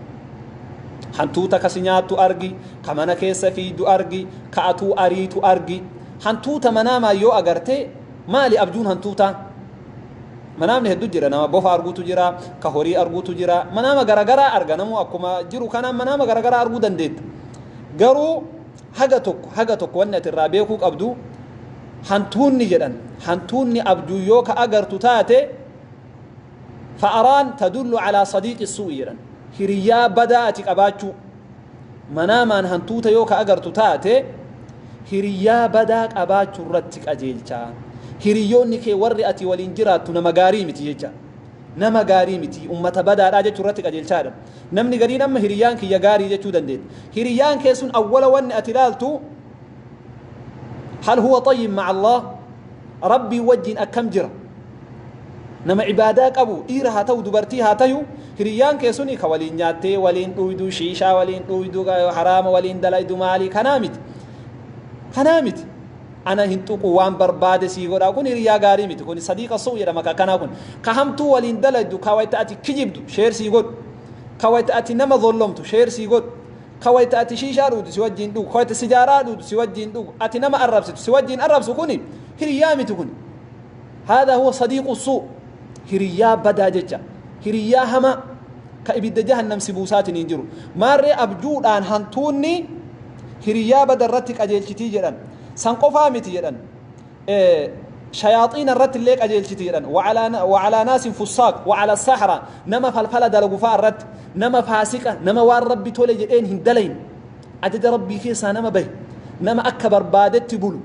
hantuuta kasi nyaattu argi ka mana keessa fiidu argi ka atuu ariitu argi hantuuta manaamaa yoo agarte maali abjuun hantuuta manaamni hedduu jira nama bofa arguutu jira ka horii arguutu jira manaama garagaraa arga namu akkuma jiru kanaan manaama garagaraa arguu dandeetta garuu haga tokko wanni ati irraa beekuu qabdu hantuunni jedhan hantuunni abjuu yoo ka agartu taate fa'araan tadullu calaa sadiiqi suu'i jedhan hiriyaa badaa ati qabaachuu manaamaan hantuuta yoo ka agartu taate hiriyaa badaa qabaachuu irratti qajeelchaa hiriyoonni kee warri ati waliin jiraattu nama gaarii miti jecha nama gaarii miti ummata badaadhaa jechuu irratti qajeelchaadha namni gariin amma hiriyaan kiyya gaarii jechuu dandeetta hiriyaan kee sun awwala wanni ati ilaaltu hal huwa tayyib maca allah rabbii wajjiin akkam jira nama cibaadaa qabu dhiira haa ta'u dubartii haa tayu hiriyaan kee suni ka waliin nyaattee waliin dhuydu shiishaa waliin dhuydu haraama waliin dalaydu maalii kanaa miti ana hin tuqu waan barbaade sii godhaa kun hiriyaa gaarii miti kun sadiiqa suu jedhama ka kanaa kun ka hamtuu waliin dalaydu ka wayta ati kijibdu sheer sii godhu ka wayta ati nama zollomtu sheer sii godhu ka wayta ati shiishaa dhuudu si wajjiin dhugu ka wayta sijaaraa dhuudu si wajjiin dhugu ati nama arrabsitu si wajjiin arrabsu kun hiriyaa miti kun هذا هو صديق السوء هريا بدا ججا هريا هما كإبد جهنم سبوسات نينجرو ماري أبجود عن هنتوني هريا بدا رتك أجيلتي جدا سنقفا متي جدا شياطين الرت الليك أجيلتي جدا وعلى ناس فساق وعلى السحرة نما فالفلا دلقفا الرت نما فاسقة نما وار ربي تولي جئين هندلين عدد ربي كيسا نما به نما أكبر بادت بلو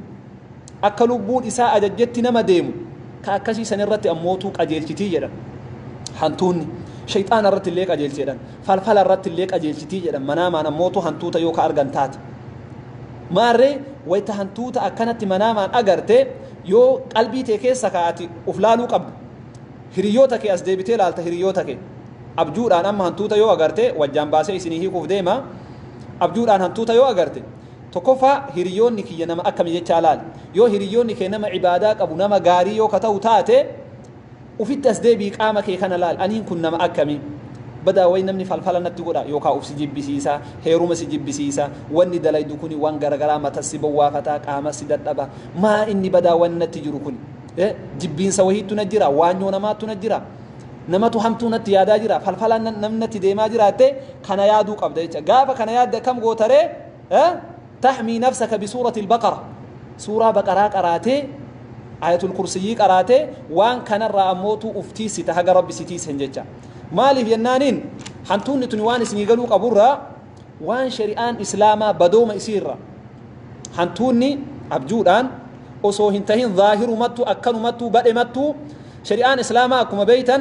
أكلوا بود إساء أججت نما ديمو كاكسي سنرت أموتوك أجيلتي جدا هنتوني شيطان الرت الليك أجيلتي جدا فالفلا الرت الليك أجيلتي جدا مناما نموتو هنتوتا يوكا أرغنتات ماري ويتا هنتوتا أكنت مناما أغرتي يو قلبي تيكي سكاتي أفلالو قبل هريوتك أسديبتي لالتا هريوتك أبجور أن أما هنتوتا يو أغرتي وجنباسي سنيهي كوف ديما أبجور أن هنتوتا يو أغرتي تكفى هريونك ينما أكم يجعلال يو هريونك ينما عبادك أبو نما غاري يو كتاو تاتي وفي التسديبي قامك يكنا لال أنين كن نما أكمي بدا وين نمني فالفلا نتقولا يوكا أفسجيب بسيسا هيروما سجيب بسيسا واني دلاي دوكوني وان غرغرا ما تسيبوا وافتا قاما سيدتبا ما إني بدا وان نتجركوني جبين سوهي تنجرا وانيو نما تنجرا نما تهمتو نتيادا جرا فالفلا نمنتي ديما جراتي كان يادو قبدا غافا كان ياد كم غوتري تحمي نفسك بسورة البقرة سورة بقرة قراتي آية الكرسي قراتي وان كان الرأموت افتيسي تهج ربي ستيس هنججا مالي بينانين حنتون نتنوان سنيقلو قبورا وان شريان إسلاما بدوم إسيرا حنتوني أبجودان أسو هنتهين ظاهر متو أكنو متو بدء متو شريان إسلاما أكما بيتا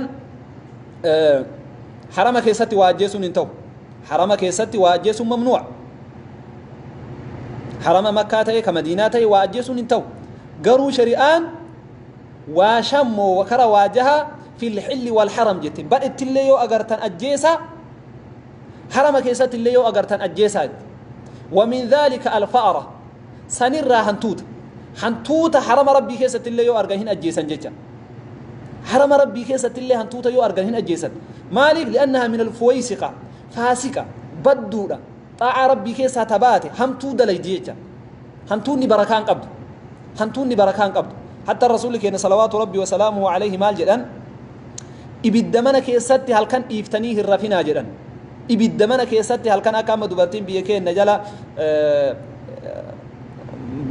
حرمك يستي واجيسون انتو حرمك يستي واجيسون ممنوع حرم مكة تي كمدينة تي واجسون انتو قروا شريان وشموا وكرا واجها في الحل والحرم جت بدأت الليو أجرتن أجيسا حرم كيسات الليو أجرتن أجيسا ومن ذلك الفأرة سنرى هنتوت حرم ربي كيسات الليو أرجعين أجيسا جتا حرم ربي كيسات اللي هنتوت يو أرجعين أجيسا مالك لأنها من الفويسقة فاسقة بدودة طاع ربي كيسا تباتي همتو دلي جيجا همتوني بركان قبض حتى الرسول كان صلوات ربي وسلامه عليه مال جدًا إبدمنا كيستي هل كان إفتنيه الرفينا جدًا إبدمنا كيستي هل كان أكام دبرتين بيكين نجلا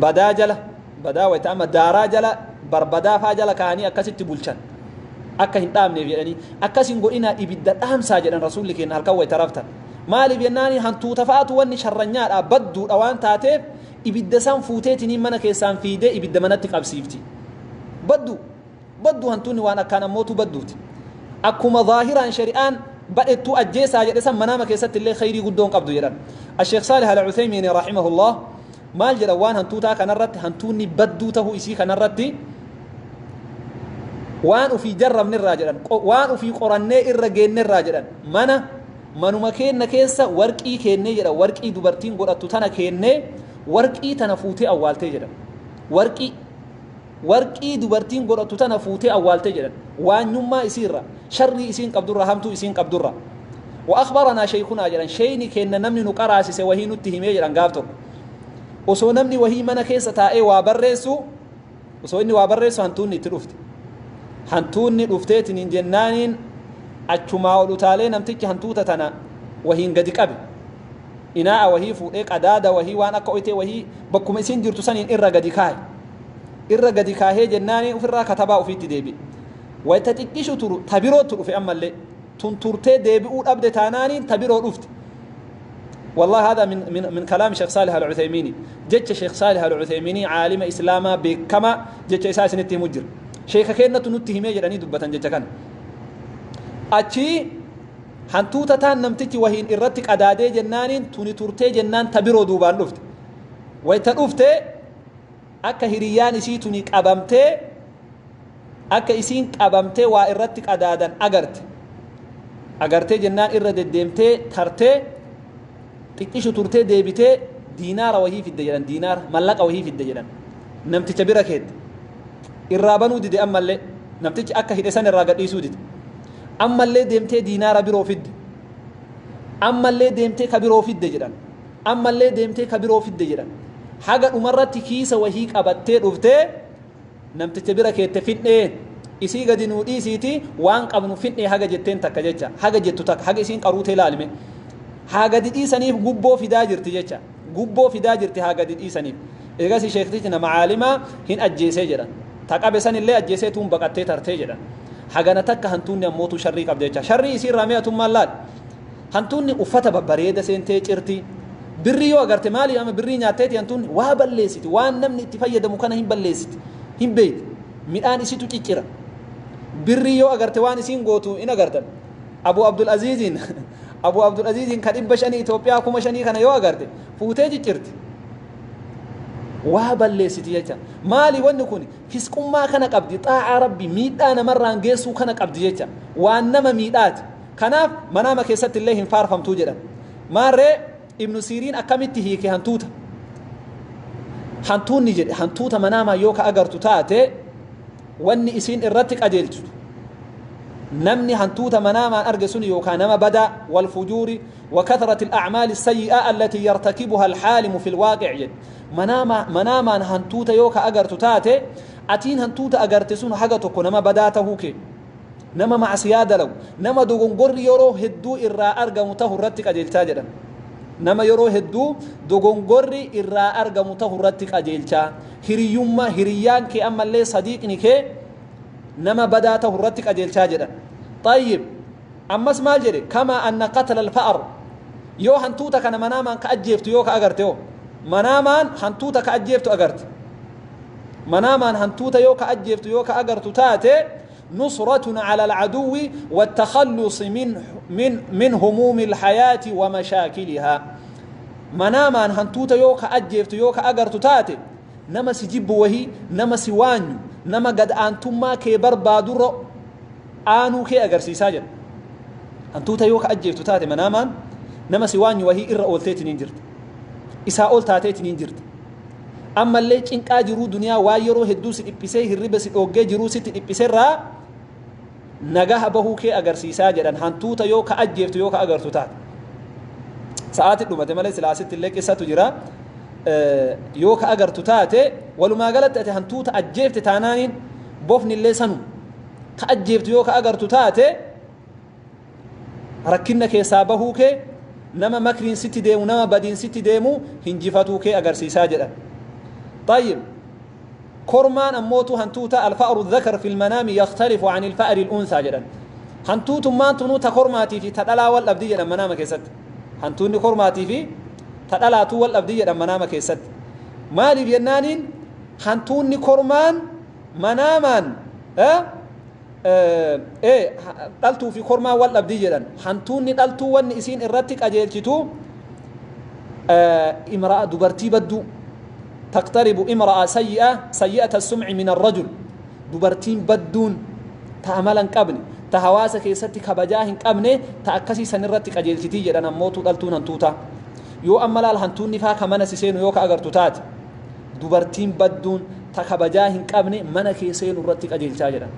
بدا جلا بدا ويتعمى دارا جلا بربدا فاجلا كاني أكاسي بولشان أكا هنتامني يعني أكاسي نقولنا إبدا أهم ساجدًا رسول كان هل كان ويترفتا مالي بيناني هنتو تفاتو واني شرنيات بدو اوان تاتيف إبدسان فوتيتني منا كيسان فيدي إبدا مناتك أبسيفتي بدو هنتوني وانا كان موتو بدوتي أكما ظاهرا شريان بدأت أجيسا جلسا منام كيست اللي خيري قدون قبض جدا الشيخ صالح العثيمين رحمه الله مال جلوان هنتوتا كنرت هنتوني بدوته إسي كنرت وان في جرب نراجلا وان في قرن الرجين نراجلا منو مكين نكيسا ورقي كيني جدا ورقي دوبرتين قرأت تنا كيني ورقي تنفوتي أولتي جدا ورقي دوبرتين قرأت تنفوتي أولتي جدا وان يما يسير شري إسين قبدرة همتو إسين قبدرة وأخبرنا شيخنا جدا شيني كينا نمني نقرأسي سوهي نتهمي جدا قابتر وسو نمني وهي منا كيسا تائي وابرسو وسو إني وابرسو هنتوني تلوفت هنتوني لفتيت من جنان أجمع ولتالي نمتك هنتوتا تنا وهي قد قبل إناء وهي فوق أدادة وهي وانا قويتي وهي بكم إسين جرتو سنين إرى قد كاهي جناني وفرا كتبا وفي تديبي ويتتكيشو تبيرو ترو في أما اللي تنترتي ديبي أبدا تاناني تبيرو رفت والله هذا من كلام شيخ صالح العثيميني جت شيخ صالح العثيميني عالم إسلاما بكما جت إساس نتي مجر شيخ كينة نتهمي جراني دبة جت كان أتشي هنتوتا تان نمتكي وهين إرتك أدادي جنان توني ترتي جنان تبيرو دوبان رفت ويتنفت أكا هريان إسي توني قبمتي أكا إسين قبمتي وإرتك أدادا أغرتي جنان إرد الدمتي ترتي تكيشو ترتي ديبتي دينار وهي في الدجران دينار ملق وهي في الدجران نمتي تبيرا كيد الرابنو دي أما اللي نمتي أكا هدسان الراقد إيسو دي أما اللي ديمتي دينار بيرو في الدي أما اللي ديمتي كبيرو في الدجران أما اللي ديمتي كبيرو في الدجران حاجة أمرت كيسة وهيك أبتي رفتي نمتي تبيرا كيد تفيدني إسي قد نودي سيتي وان قبنو فيدني حاجة جتين تكا جيتشا حاجة جتو تك حاجة إسين قروتي لالمي حاجة دي سنيف قبو في داجر تجيتشا قبو في داجر تي حاجة دي سنيف إذا سي شيخ تيجنا معالمة هن أجيسي جدا تقع بسن اللي أجيسي توم بقتي ترتي جدا حاجة نتك هنتوني أموتو شري قبل جيتشا شري يصير رامية مالات هنتوني أفتا ببريدة سنتي جرتي بريو أغرت مالي أما بري ناتيتي هنتوني وابلسيتي وان نمني اتفايد مكانا هم بلسيتي هم بيت ميدان إسيتو تيكيرا بريو أغرت وان إسين غوتو إن أغرتن أبو عبد العزيز كان إبشاني إثيوبيا كما شاني كان يو أغرت فوتيجي جرتي وابلسيتي يجا مالي ونكوني فيسكم ما كان قبدي طاع ربي ميدان مران جيسو كان قبدي يجا وانما ميدات كناف منام كيست الله فارفم توجدا ماري ابن سيرين أكملته هيك هنتون نجد هنتوتا مناما يوكا أغرتو تاتي واني إسين إرتك أجلتو نمني هنتوتا مناما أرجسوني يوكا نما بدا والفجور وكثرة الأعمال السيئة التي يرتكبها الحالم في الواقع جد مناما هنتوتا يوكا أغرتو تاتي أتين هنتوتا أغرتسون حاجتكو نما بداته كي نما مع سيادة لو نما دوغنغور يورو هدو إرا أرجمته الرتك أجلتا جدا nama yeroo hedduu dogongorri irraa argamu ta'u irratti qajeelcha hiriyaan kee ammallee sadiiqni kee nama badaa ta'u irratti qajeelchaa jedhan طيب ammas maal jedhe kama anna qatala al-fa'r yoo hantuuta kana manaamaan ka ajjeeftu yoo ka agarte yoo manaamaan hantuuta ka ajjeeftu agarte manaamaan hantuuta yoo ka ajjeeftu yoo ka agartu taate نصرة على العدو والتخلص من هموم الحياة ومشاكلها مناما هنتوتا يوكا أجيفت يوكا أغرتو تاتي نما سجيب وهي نما سوانيو نما قد أنتما كي بربادو آنو كي أغرسي ساجن هنتوتا يوكا أجيفتو تاتي مناما نما سوانيو وهي إرى أولتيت ننجرت إسا أولتاتيت ننجرت أما اللي إنك أجرو دنيا وايرو هدو سيدبسي هربس أوغي جرو سيدبسي را نجاه بهو كي أجرسي ساجن هنتوتا يوكا أجيفتو يوكا أغرتو تاتي ساعات الدومة مالي سلاسة اللي كيسا تجرا يوكا أغرتو تاتي ولو ما قالت أتي هنتوتا أجيفت تانانين بوفني اللي سنو كأجيفت يوكا أغرتو تاتي ركنا كيسا بهو كي نما مكرين ستي ديمو نما بدين ستي ديمو هنجفتو كي أغرسي ساجن طيب كرمان أموتو هنتوتا الفأر الذكر في المنام يختلف عن الفأر الأنثى جدا هنتوتو ما تنوتا كرماتي في تدلا والأبدية لما نام كيست هنتوني كرماتي في تدلا تو والأبدية لما نام كيست مالي بينانين هنتوني كرمان منامان دلتو في كرما ولا بدي جدا هنتوني دلتو ون إسين الرتك أجيلتو امرأة دبرتي بدو تقترب امرأة سيئة السمع من الرجل دبرتين بدون تعملا قبني تهواسك يستي كبجاهن قبني تأكسي سنرتك أجيلتي جدا موتو دلتون هنتوتا يو أملا الهنتوني فا كمان سيسين يو كأغرتو تات دبرتين بدون تكبجاهن قبني منا كيسين الرتك أجيلتا جدا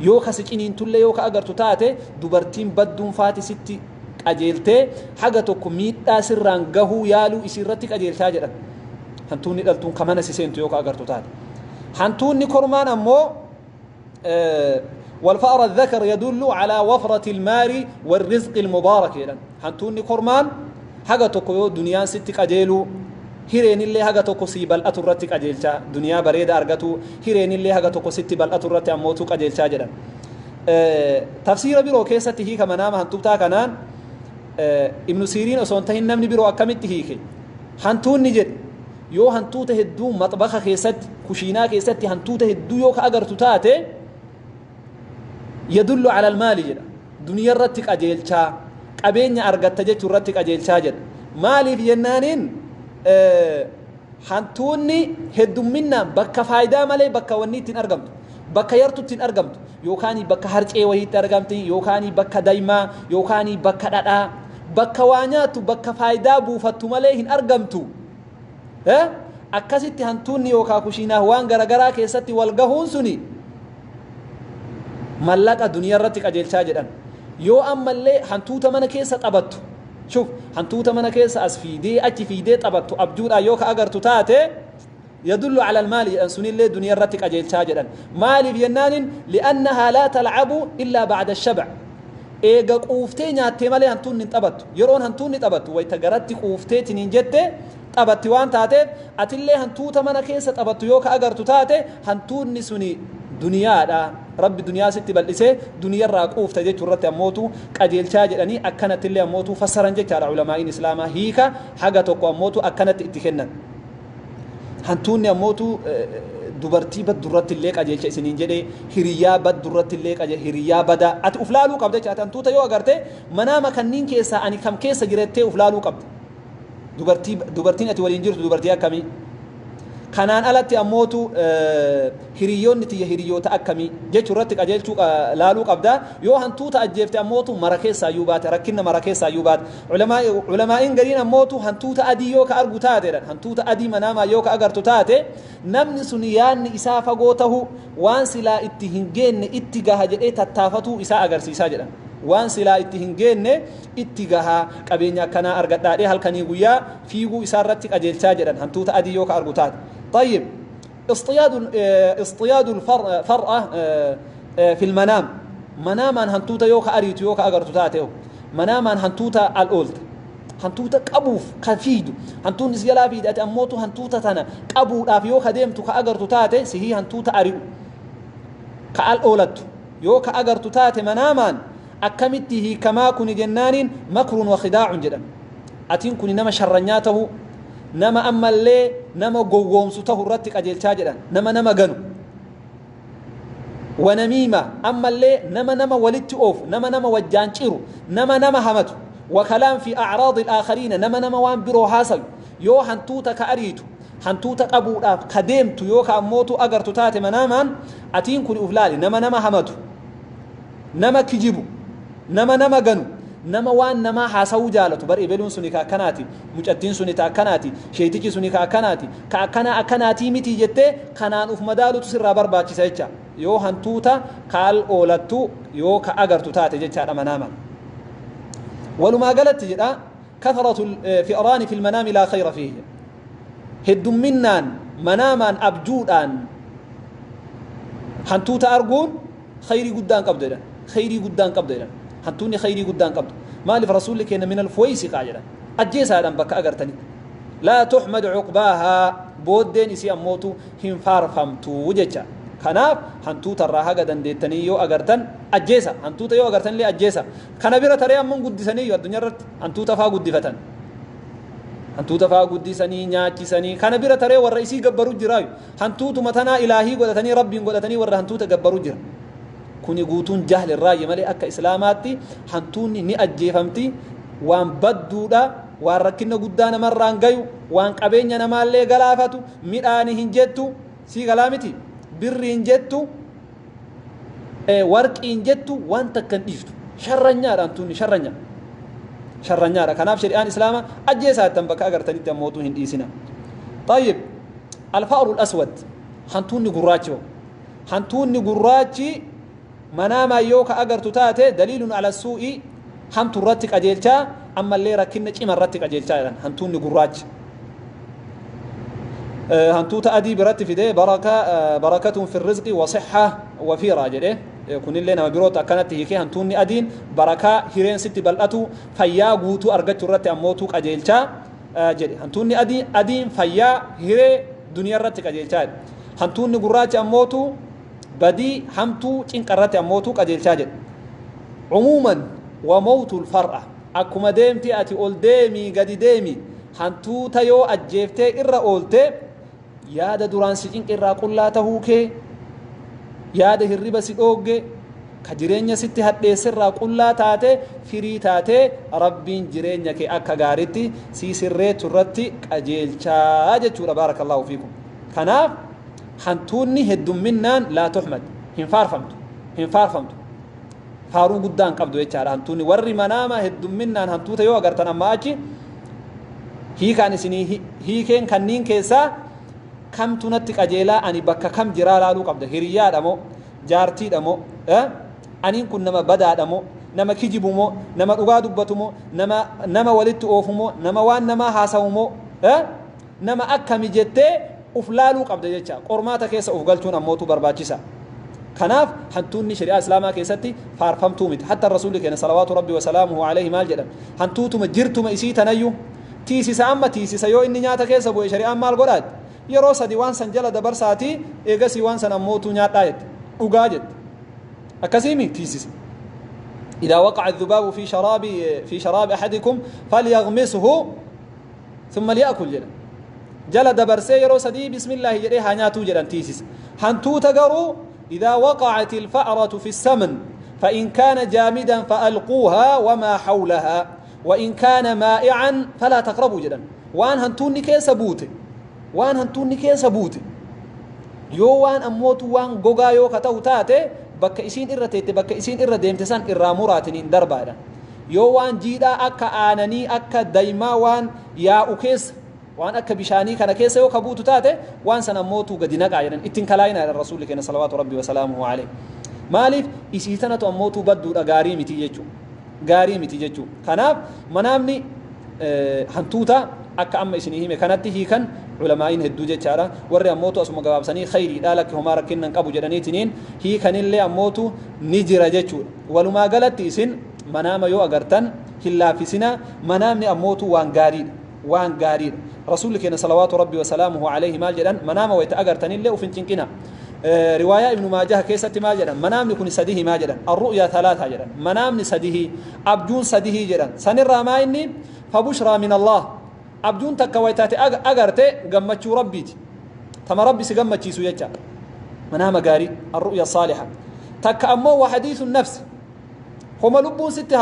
yoo ka siqiniin tullee yoo ka agartu taate dubartiin badduun faati sitti qajeeltee haga tokko miidhaa sirraan gahuu yaaluu isirratti qajeeltaa jedhan hantuunni dhaltuun kamana siseentu yoo ka agartu taate hantuunni kormaan ammoo والفأر الذكر يدل على وفرة المال والرزق المبارك يعني hantuunni kormaan haga tokko yoo duniyaan sitti qajeelu hireen illee haga tokko si bal'atu irratti qajeelcha duniyaa bareeda argatu hireen illee haga tokko sitti bal'atu irratti ammootu qajeelcha jedhan tafsiira biroo keessatti hiika manaama hantuutaa kanaan ibnu siriin osoo tahin namni biroo akkamitti hiike hantuunni jedhe yoo hantuuta hedduu maxbaxa keessatti kushiinaa keessatti hantuuta hedduu yoo ka agartu taate yadullu ala almaali jedha duniyaa irratti qajeelcha qabeenya argatta jechuu irratti qajeelcha jedha maaliif jennaaniin hantuunni heddumminaan bakka faayidaa malee bakka wanni ittiin argamtu bakka yartu ittiin argamtu yookaan bakka harcee wayiitti argamti yookaan bakka daymaa yookaan bakka dhadhaa bakka waa nyaatu bakka faayidaa buufattu malee hin argamtu akkasitti hantuunni yookaan kushiinaa waan garagaraa keessatti wal gahuun suni mallaqa duniyaa irratti qajeelchaa jedhan yoo ammallee hantuuta mana keessa qabattu شوف hantuuta mana keessa as fiidee achi fiidee taphattu abjuudha yoo ka agartu taate يدل على المال أن سنين لي دنيا رتك أجيل شاجرا مالي بينان لأنها لا تلعب إلا بعد الشبع إيجا قوفتين ياتمالي هنتون نتبت يرون هنتون نتبت ويتقرأت قوفتين ننجت تبت وان تاتي أتلي هنتوتا منا كيسة تبت يوكا أغرتو تاتي هنتون نسوني دنيا دا رب دنيا ستي بلسي دنيا راقوف تجيت ورت أموتو أجيل شاجراني أكنت اللي أموتو فسرنجت على علماء الإسلام هيكا حاجة تقوى أموتو أكنت اتخنا hantuunni ammootu dubartii bad durratti illee qajeelcha isiniin jedhee hiriyaa bad durratti illee hiriyaa bada ati uflaaluu qabda jecha hantuuta yoo agarte manaama kanniin keessaa ani kam keessa jirettee uflaaluu qabda dubartiin ati waliin jirtu dubartii akkamii kanaan alatti ammootu hiriyoonni tiyya hiriyoota akkamii jechuu irratti qajeelchuu laaluu qabda yoo hantuuta ajjeefte ammootu mara keessaa iyyuu baate rakkinna mara keessaa iyyuu baate ulamaa'iin gariin ammootu hantuuta adii yoo ka argu taate hantuuta adii manaamaa yoo ka agartu taate namni sun yaanni isaa fagoo tahu waan silaa itti hin geenne itti gaha jedhee tattaafatuu isaa agarsiisaa jedhan waan silaa itti hin geenne itti gaha qabeenya akkanaa argadhaadhee halkanii guyyaa fiiguu isaa irratti qajeelchaa jedhan hantuuta adii yoo ka argu taate طيب اصطياد الفرأة في المنام مناما هنتوتا يوكا أريتو يوكا أغرتو تاتيو مناما هنتوتا الأولد هنتوتا قبوف كفيد هنتون نسيلا فيد أتأموتو هنتوتا تنا قبو داف يوكا ديمتو كأغرتو تاتي سيهي هنتوتا أريو كالأولد يوكا أغرتو تاتي مناما أكمته كما كن جنان مكر وخداع جدا أتين كن نما شرنياته nama ammallee nama gowwoomsu ta'u irratti qajeelchaa jedhan nama ganu wanamiima ammallee nama walitti oofu nama wajjaan ciru nama hamatu wakalaam fi acraadi alaakhariina nama waan biroo haasayu yoo hantuuta ka ariitu hantuuta qabuudhaaf ka deemtu yoo ka ammootu agartu taate manaamaan atiin kun uflaali nama hamatu nama kijibu nama ganu nama waan nama haasawuu jaalatu bar ebeluun suni ka akkanaati mucattiin suni ta akkanaati sheetichi suni ka akkanaati ka akkanaati miti jettee kanaan uf madaalutu sirraa barbaachisa jecha yoo hantuuta kaal oolattu yoo ka agartu taate jechaadha manaamaan walumaa galatti jedha kathratu fi'raani fi lmanaami laa khayra fiihi heddumminnaan manaamaan abjuudhaan hantuuta arguun khayrii guddaan qabdu jedhan khayrii guddaan qabdu jedhan hantuunni khayrii guddaan qabdu maaliif rasuulli keenya min alfuwaysi jedhan ajjeesaadhaan bakka agartani laa tuxmad cuqbaahaa booddeen isii ammootu hin faarfamtuu jecha kanaaf hantuuta irraa haga dandeettanii yoo agartan ajjeesa hantuuta yoo agartan illee ajjeesa kana bira taree amman guddisanii yoo addunyaa irratti hantuuta faa guddifatan hantuuta faa guddisanii nyaachisanii kana bira taree warra isii gabbaru jiraayu hantuutuma tanaa ilaahii godhatanii rabbiin godhatanii warra hantuuta gabbaru jira kuni guutuun jahli irraa malee akka islaamaatti hantuunni ni ajjeefamti waan badduudha waan rakkina guddaa namarraan gayu waan qabeenya namaallee galaafatu midhaani hin jettu sii galaa miti birri hin jettu warqii hin jettu waan takkan dhiiftu sharranyaadha hantuunni sharranyaadha kanaaf shari'aan islaama ajjeesaattan bakka agartanitti ammootuu hin dhiisina طيب الفأر الأسود hantuunni gurraachi hantuunni gurraachi manama yooka agartu taate daliilun ala suu'i hamtu irratti qajeelchaa ammallee rakkinna cima irratti qajeelchaa jedhan hantuunni gurraachi hantuuta adii biratti fide barakatun fi rizqi wa sihha wa fiira jedhe kunillee nama biroota akkanatti hiikee hantuunni adiin barakaa hireen sitti bal'atu fayyaa guutuu argachuu irratti ammootuu qajeelchaa jedhe hantuunni adiin fayyaa hiree duniyaa irratti qajeelchaa jedhe hantuunni gurraachi ammootuu badii hamtuu cinqa irratti ammootuu qajeelchaa jedhe umuuman wa mawtul far'a akkuma deemti ati ol deemii gadi deemi hantuuta yoo ajjeeftee irra oolte yaada duraan si cinqa irraa qullaa tahuu kee yaada hirriba si dhoogge ka jireenya sitti hadheessirraa qullaa taate firii taate rabbiin jireenya kee akka gaaritti sii sirreetu irratti qajeelchaa jechuudha baarakallahu fiikum kanaaf hantuunni heddumminnaan laa tuhmad hin faarfamtu faaruu guddaan qabdu jechaadha hantuunni warri manaama heddumminnaan hantuuta yoo agartan amma achi hiikaan isinii hiikeen kanniin keessaa kamtu natti qajeelaa ani bakka kam jiraa laaluu qabda hiriyyaadha moo jaartiidha moo aniin kun nama badaadha moo nama kijibu moo nama dhugaa dubbatu moo nama walitti oofu moo nama waan namaa haasawu moo nama akkami jettee uf laaluu qabda jecha qormaata keessa uf galchuun ammootu barbaachisa kanaaf hantuunni shari'aa islaamaa keessatti faarfamtuu miti hatta rasuulli keenya salawaatu rabbi wa salaamuhu alayhi maal jedhan hantuutuma jirtuma isii tanayyu tiisisa amma tiisisa yoo inni nyaata keessa bu'e shari'aan maal godhaat yeroo sadi waan san jala dabarsaatii eegasii waan san ammootu nyaadhaa jette dhugaa jette akkasiimi tiisisa إذا وقع الذباب في شراب أحدكم فليغمسه ثم ليأكل جل دبرسي يرو سدي بسم الله جري هانياتو جلن تيسس هنتو تقروا إذا وقعت الفأرة في السمن فإن كان جامدا فألقوها وما حولها وإن كان مائعا فلا تقربوا جلن وان هنتوني كيس بوتي يو وان أموت وان غوغا يو كتاو تاتي bakka isiin irra teette bakka isiin irra deemte san irraa muraatiniin darbaadha yoo waan jiidhaa akka aananii akka daymaa waan yaa'u keessa waan akka bishaanii kana keessa yoo kabuutu taate waan san ammootu gadi naqaa jedhan ittiin kalaayina jedhan rasuulli keenya salawaatu rabbi wa salaamuhu alayhi maaliif isii tanatu ammootu badduudha gaarii miti jechuu kanaaf manaamni hantuuta akka amma isinii hime kanatti hiikan ulamaa'iin hedduu jechaadha warri ammootu asuma gabaabsanii khayriidha lakki homaa rakkinnan qabu jedhaniitiniin hiikanillee ammootu ni jira jechuudha walumaa galatti isin manaama yoo agartan hin laaffisina manaamni ammootu waan gaariidha rasuulli keenya salawaatu rabbi wa salaamuhu alayhi maal jedhan manaama wayta agartanillee ufin cinqina riwaayaa ibnu maajaha keessatti maal jedhan manaamni kun sadihi maal jedhan arru'yaa talaata jedhan manaamni sadihi abjuun sadihi jedhan sanirraa maa inni fabushraa min allah abjuun takka waytaate agarte gammachuu rabbiiti tama rabbi si gammachiisu jecha manaama gaarii arru'ya saaliha takka ammoo wa hadiisu nafsi homa lubbuun sitti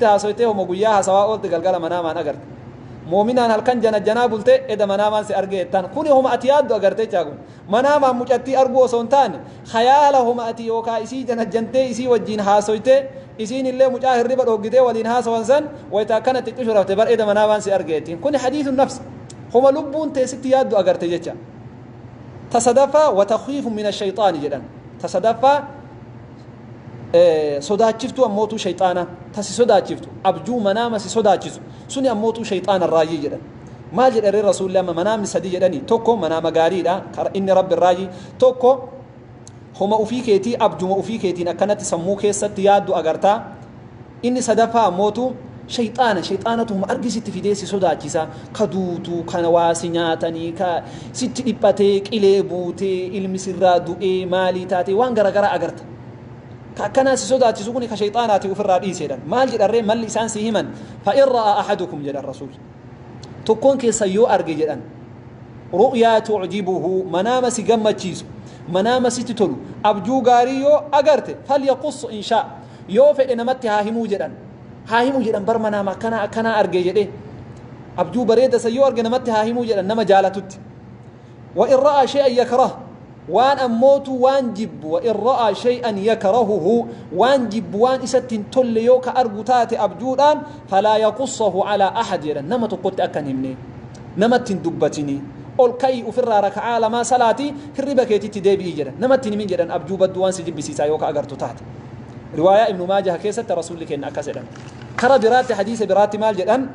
haasoyte homa guyyaa haasawaa oolte galgala manaamaan agarte moominaan halkan janaa bulte eda manaamaan si arge ettaan kuni homa ati yaaddu agarte jechaagun manaamaan mucattii arguu osoo hin taane hayaala homa ati yookaa isii janajjantee isii wajjiin haasoyte isiin illee mucaa hirriba dhoggitee waliin haasawan san wayta akkana xiqqishu rafte bar eda manaamaan si argeetiin kuni hadiisu nafs homa lubbuun teessitti yaaddu agarte jecha tasadaffaa wa takhiifu min ashayxaani jedhan tasadaffaa sodaachiftu ammootuu shayxaana tasi sodaachiftu abjuu manaama si sodaachisu suni ammootuu shayxaana raayii jedhan maal jedharee rasuulli amma manaamni sadii jedhanii tokko manaama gaariidha inni rabbi raayii tokko homa ufii keetii abjuma ufii keetiin akkanatti sammuu keessatti yaaddu agartaa inni sadaffaa ammootuu shayxaanatu homa argisitti fidee si sodaachisa ka duutuu kana waasi nyaatanii ka sitti dhiphatee qilee buutee ilmi sirraa du'ee maalii taatee waan garagaraa agarta كأكنا سودا تسوقني كشيطانات وفراد إيسيدا مال جد الرئي مال لسان سيهمن فإن رأى أحدكم جد الرسول تكون كيسيو أرجي جدا رؤيا تعجبه منام سجمة تشيز منام ستتلو أبجو غاريو أغرت فليقص إن شاء يوفي نمت هاهمو جدن بر منام كنا أرجي جده أبجو بريد سيو أرجي نمت هاهمو جدن نما جالتت وإن رأى شيئا يكره وان أموت وان جب وإن رأى شيئا يكرهه وان جب وان إستن تليو كأرجوتات أبجودان فلا يقصه على أحد جدن نما تقول أكنهمني نما تندبتني أول كي أفر ركعة لما صلاتي هربا كيتي تدبي جدا نما تنمين جدا أبجو بدوان سجب بسيسا يوكا أغر تحت رواية ابن ماجه كيسة رسول لك إن أكسدا كرا برات حديث برات مال جدا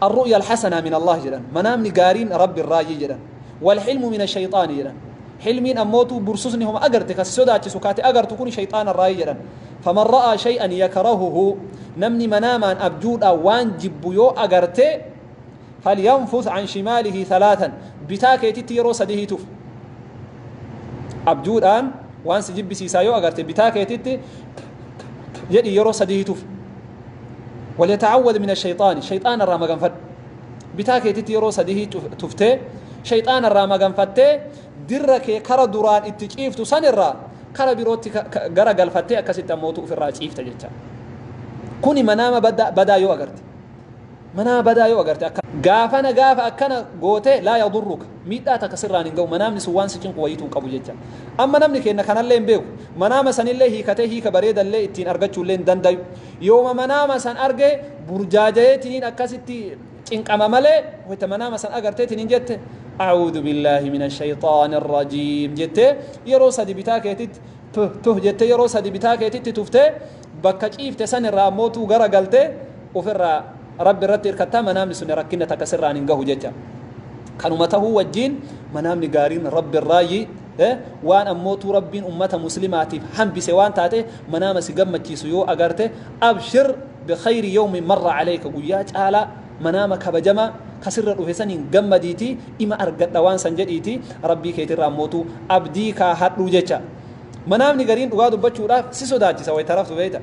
الرؤيا الحسنة من الله جدا منام نقارين رب الراجي جدا والحلم من الشيطان جدا حلمين أموتوا برسوسني هم أغرتك السوداء سكاتي أغر تكون شيطان الراجي جدا فمن رأى شيئا يكرهه نمني مناما أبجود أوان جبيو أغرتي فلينفث عن شماله ثلاثا بتاكي تيرو سديه توف أبجود آن وان سجب سيسايو أغرت بتاكي تي يدي يرو سديه توف وليتعوذ من الشيطان شيطان الرامغان فد بتاكي تيرو سديه توفته شيطان الرامغان فته درك كرا دوران اتجيف تسن الرا كرا بيروتي غرا غلفته اكسيت موتو في الراجيف تجتا كوني منام بدا يو أغرت منا بدا يو أغرت غافنا غاف أكنا غوته لا يضرك ميدا تكسران إنجو منام نسوان سكين قويتون قبوجتا أما نمني كنا كان اللي بيو منام سن الله هي كته هي كبريد الله تين أرجع لين دنداي يوم منام سن أرجع برجاجة تين أكاسيتي إنك أمامله وتمنام سن أغرت تين جت أعوذ بالله من الشيطان الرجيم جت يروس هذه بتاعك ته جت يروس هذه بتاعك تفته بكتشيف تسن الراموت وجرا قلته وفر رب الرتير كتا منام نسون ركنا تكسر عن إنجه جتا كانوا مته وجين منام نجارين رب الراجي وان أموت رب أمة مسلمات هم بسوان تاته منام سجمة كيسيو أجرته أبشر بخير يوم مر عليك وياج على منامك بجمع كسر الوفسان جمة ديتي إما أرجع دوان سنجديتي ربي كيتر أموتو أبدي كهات روجتا منام نجارين وقادو بتشورا سيسوداتي سوي طرف سويتا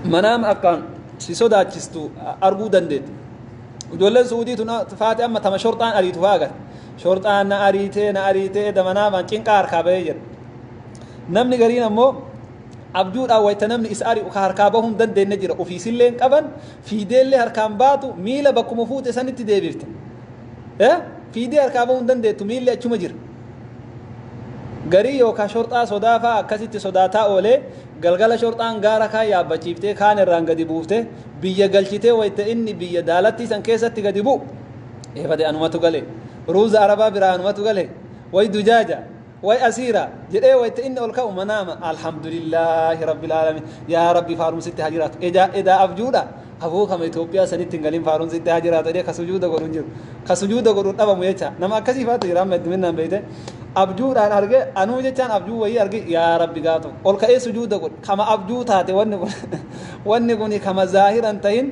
منام أكان سيسودا تشستو أرجو دندت ودولة سعودي تنا فاتي أما تما شرطان أريد فاقر شرطان نأريته ده منام أنكين كار خابير نمني قرين أمو أبجود أو يتنمني إساري وكهركابهم دند النجرة وفي سلين كبن في ديل هركام باتو ميلا بكم فوت سنة تدبيرت في ديل هركابهم دند تميل أشوم جير غري يوكا شرطا صدافا أكسيت صداتا أولي غلغل شرطان غارا كا يا بچيفته خان رنگ دي بوفته بيا گلچته ويت اني بيا دالتي سن كيستي گديبو اي فدي انمتو گله روز عربا برا انمتو گله وي دجاجه وي اسيرا جدي ويت ان الكا منام الحمد لله رب العالمين يا ربي فارم ست هجرات اذا افجودا ابو كما اثيوبيا سنت تنگلين فارم ست هجرات دي كسجود غورنجر كسجود غورن دبا ميچا نما كسي فات يرام منن بيته أبجود أنا أرجع أنا وجدت كان أبجود وهي أرجع يا ربي قاتو أول كأي سجود أقول كما أبجود هذا ونقولي كما ظاهر أنتين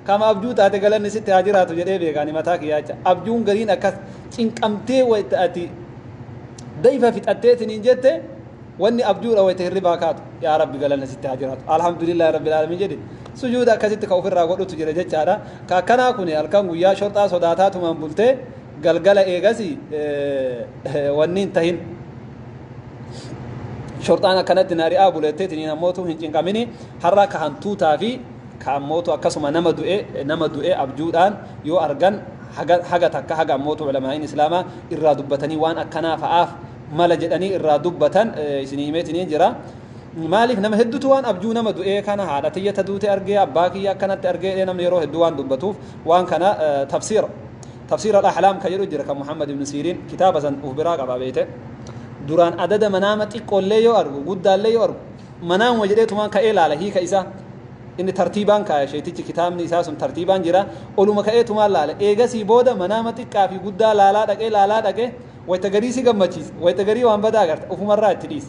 كما أبجود هذا قال نسيت هاجرات وجدي بيجاني متاك يا أبجون قرين أكثر إن كمتي وتأتي ضيفة في تأتي نيجته وني أبجود أو يتهرب باكات يا ربي قال نسيت هاجرات الحمد لله رب العالمين جدي سجود أكثر تكوفر راقول تجري جتشارا كأنا كوني ألكام ويا شرطة صداتات ومن بولته قلقلة إيجاسي ونين تهين شرطانا كانت ناري أبو لتيتني نموتو هنجين كاميني حرك هنتو تافي كاموتو أكسما نمدو إيه أبجودان يو أرجان حاجة تكا حاجة موتو علماء الإسلام إرادبتني وان أكنا فعاف ملجأني إرادبتن سنيمتني جرا مالك نم هدوتوان أبجو نمدو إيه كان حالتي تدوت أرجع باقي كانت أرجع نم يروح هدوان دبتوف وان كان تفسير الأحلام كيرو جرك محمد بن سيرين كتابة أخبراك أبابيته دوران عدد منامة يقول لي يورغو قد لي يورغو منام وجدت ما كإله على هي كإسا إن ترتيبان كاي شيء تيجي كتاب نيساس ترتيبان جرا أولو ما كإيه تما لا إيجا سيبودا منامة كافي قد لا دك ويتجريسي كم مچيز ويتجري وان بدا كرت وفمرات تديس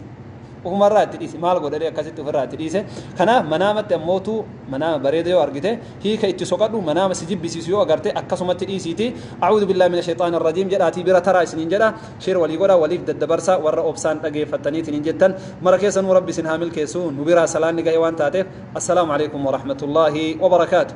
وفمرات تديس مال قدري كاسيت وفمرات تديس كنا منامة موتو منام بريدة أرجته هي كإتسوقاتو منام سجيب بيسيسيو أرجته أكسمت تديسيتي أعوذ بالله من الشيطان الرجيم جراتي برا ترى سنين جرا شير ولي قرا ولي ددبرسا ورا أبسان أجي فتني تنين جدا مركز نور ربي سنهامل كيسون وبرا سلام نجاي وان تاتف السلام عليكم ورحمة الله وبركاته.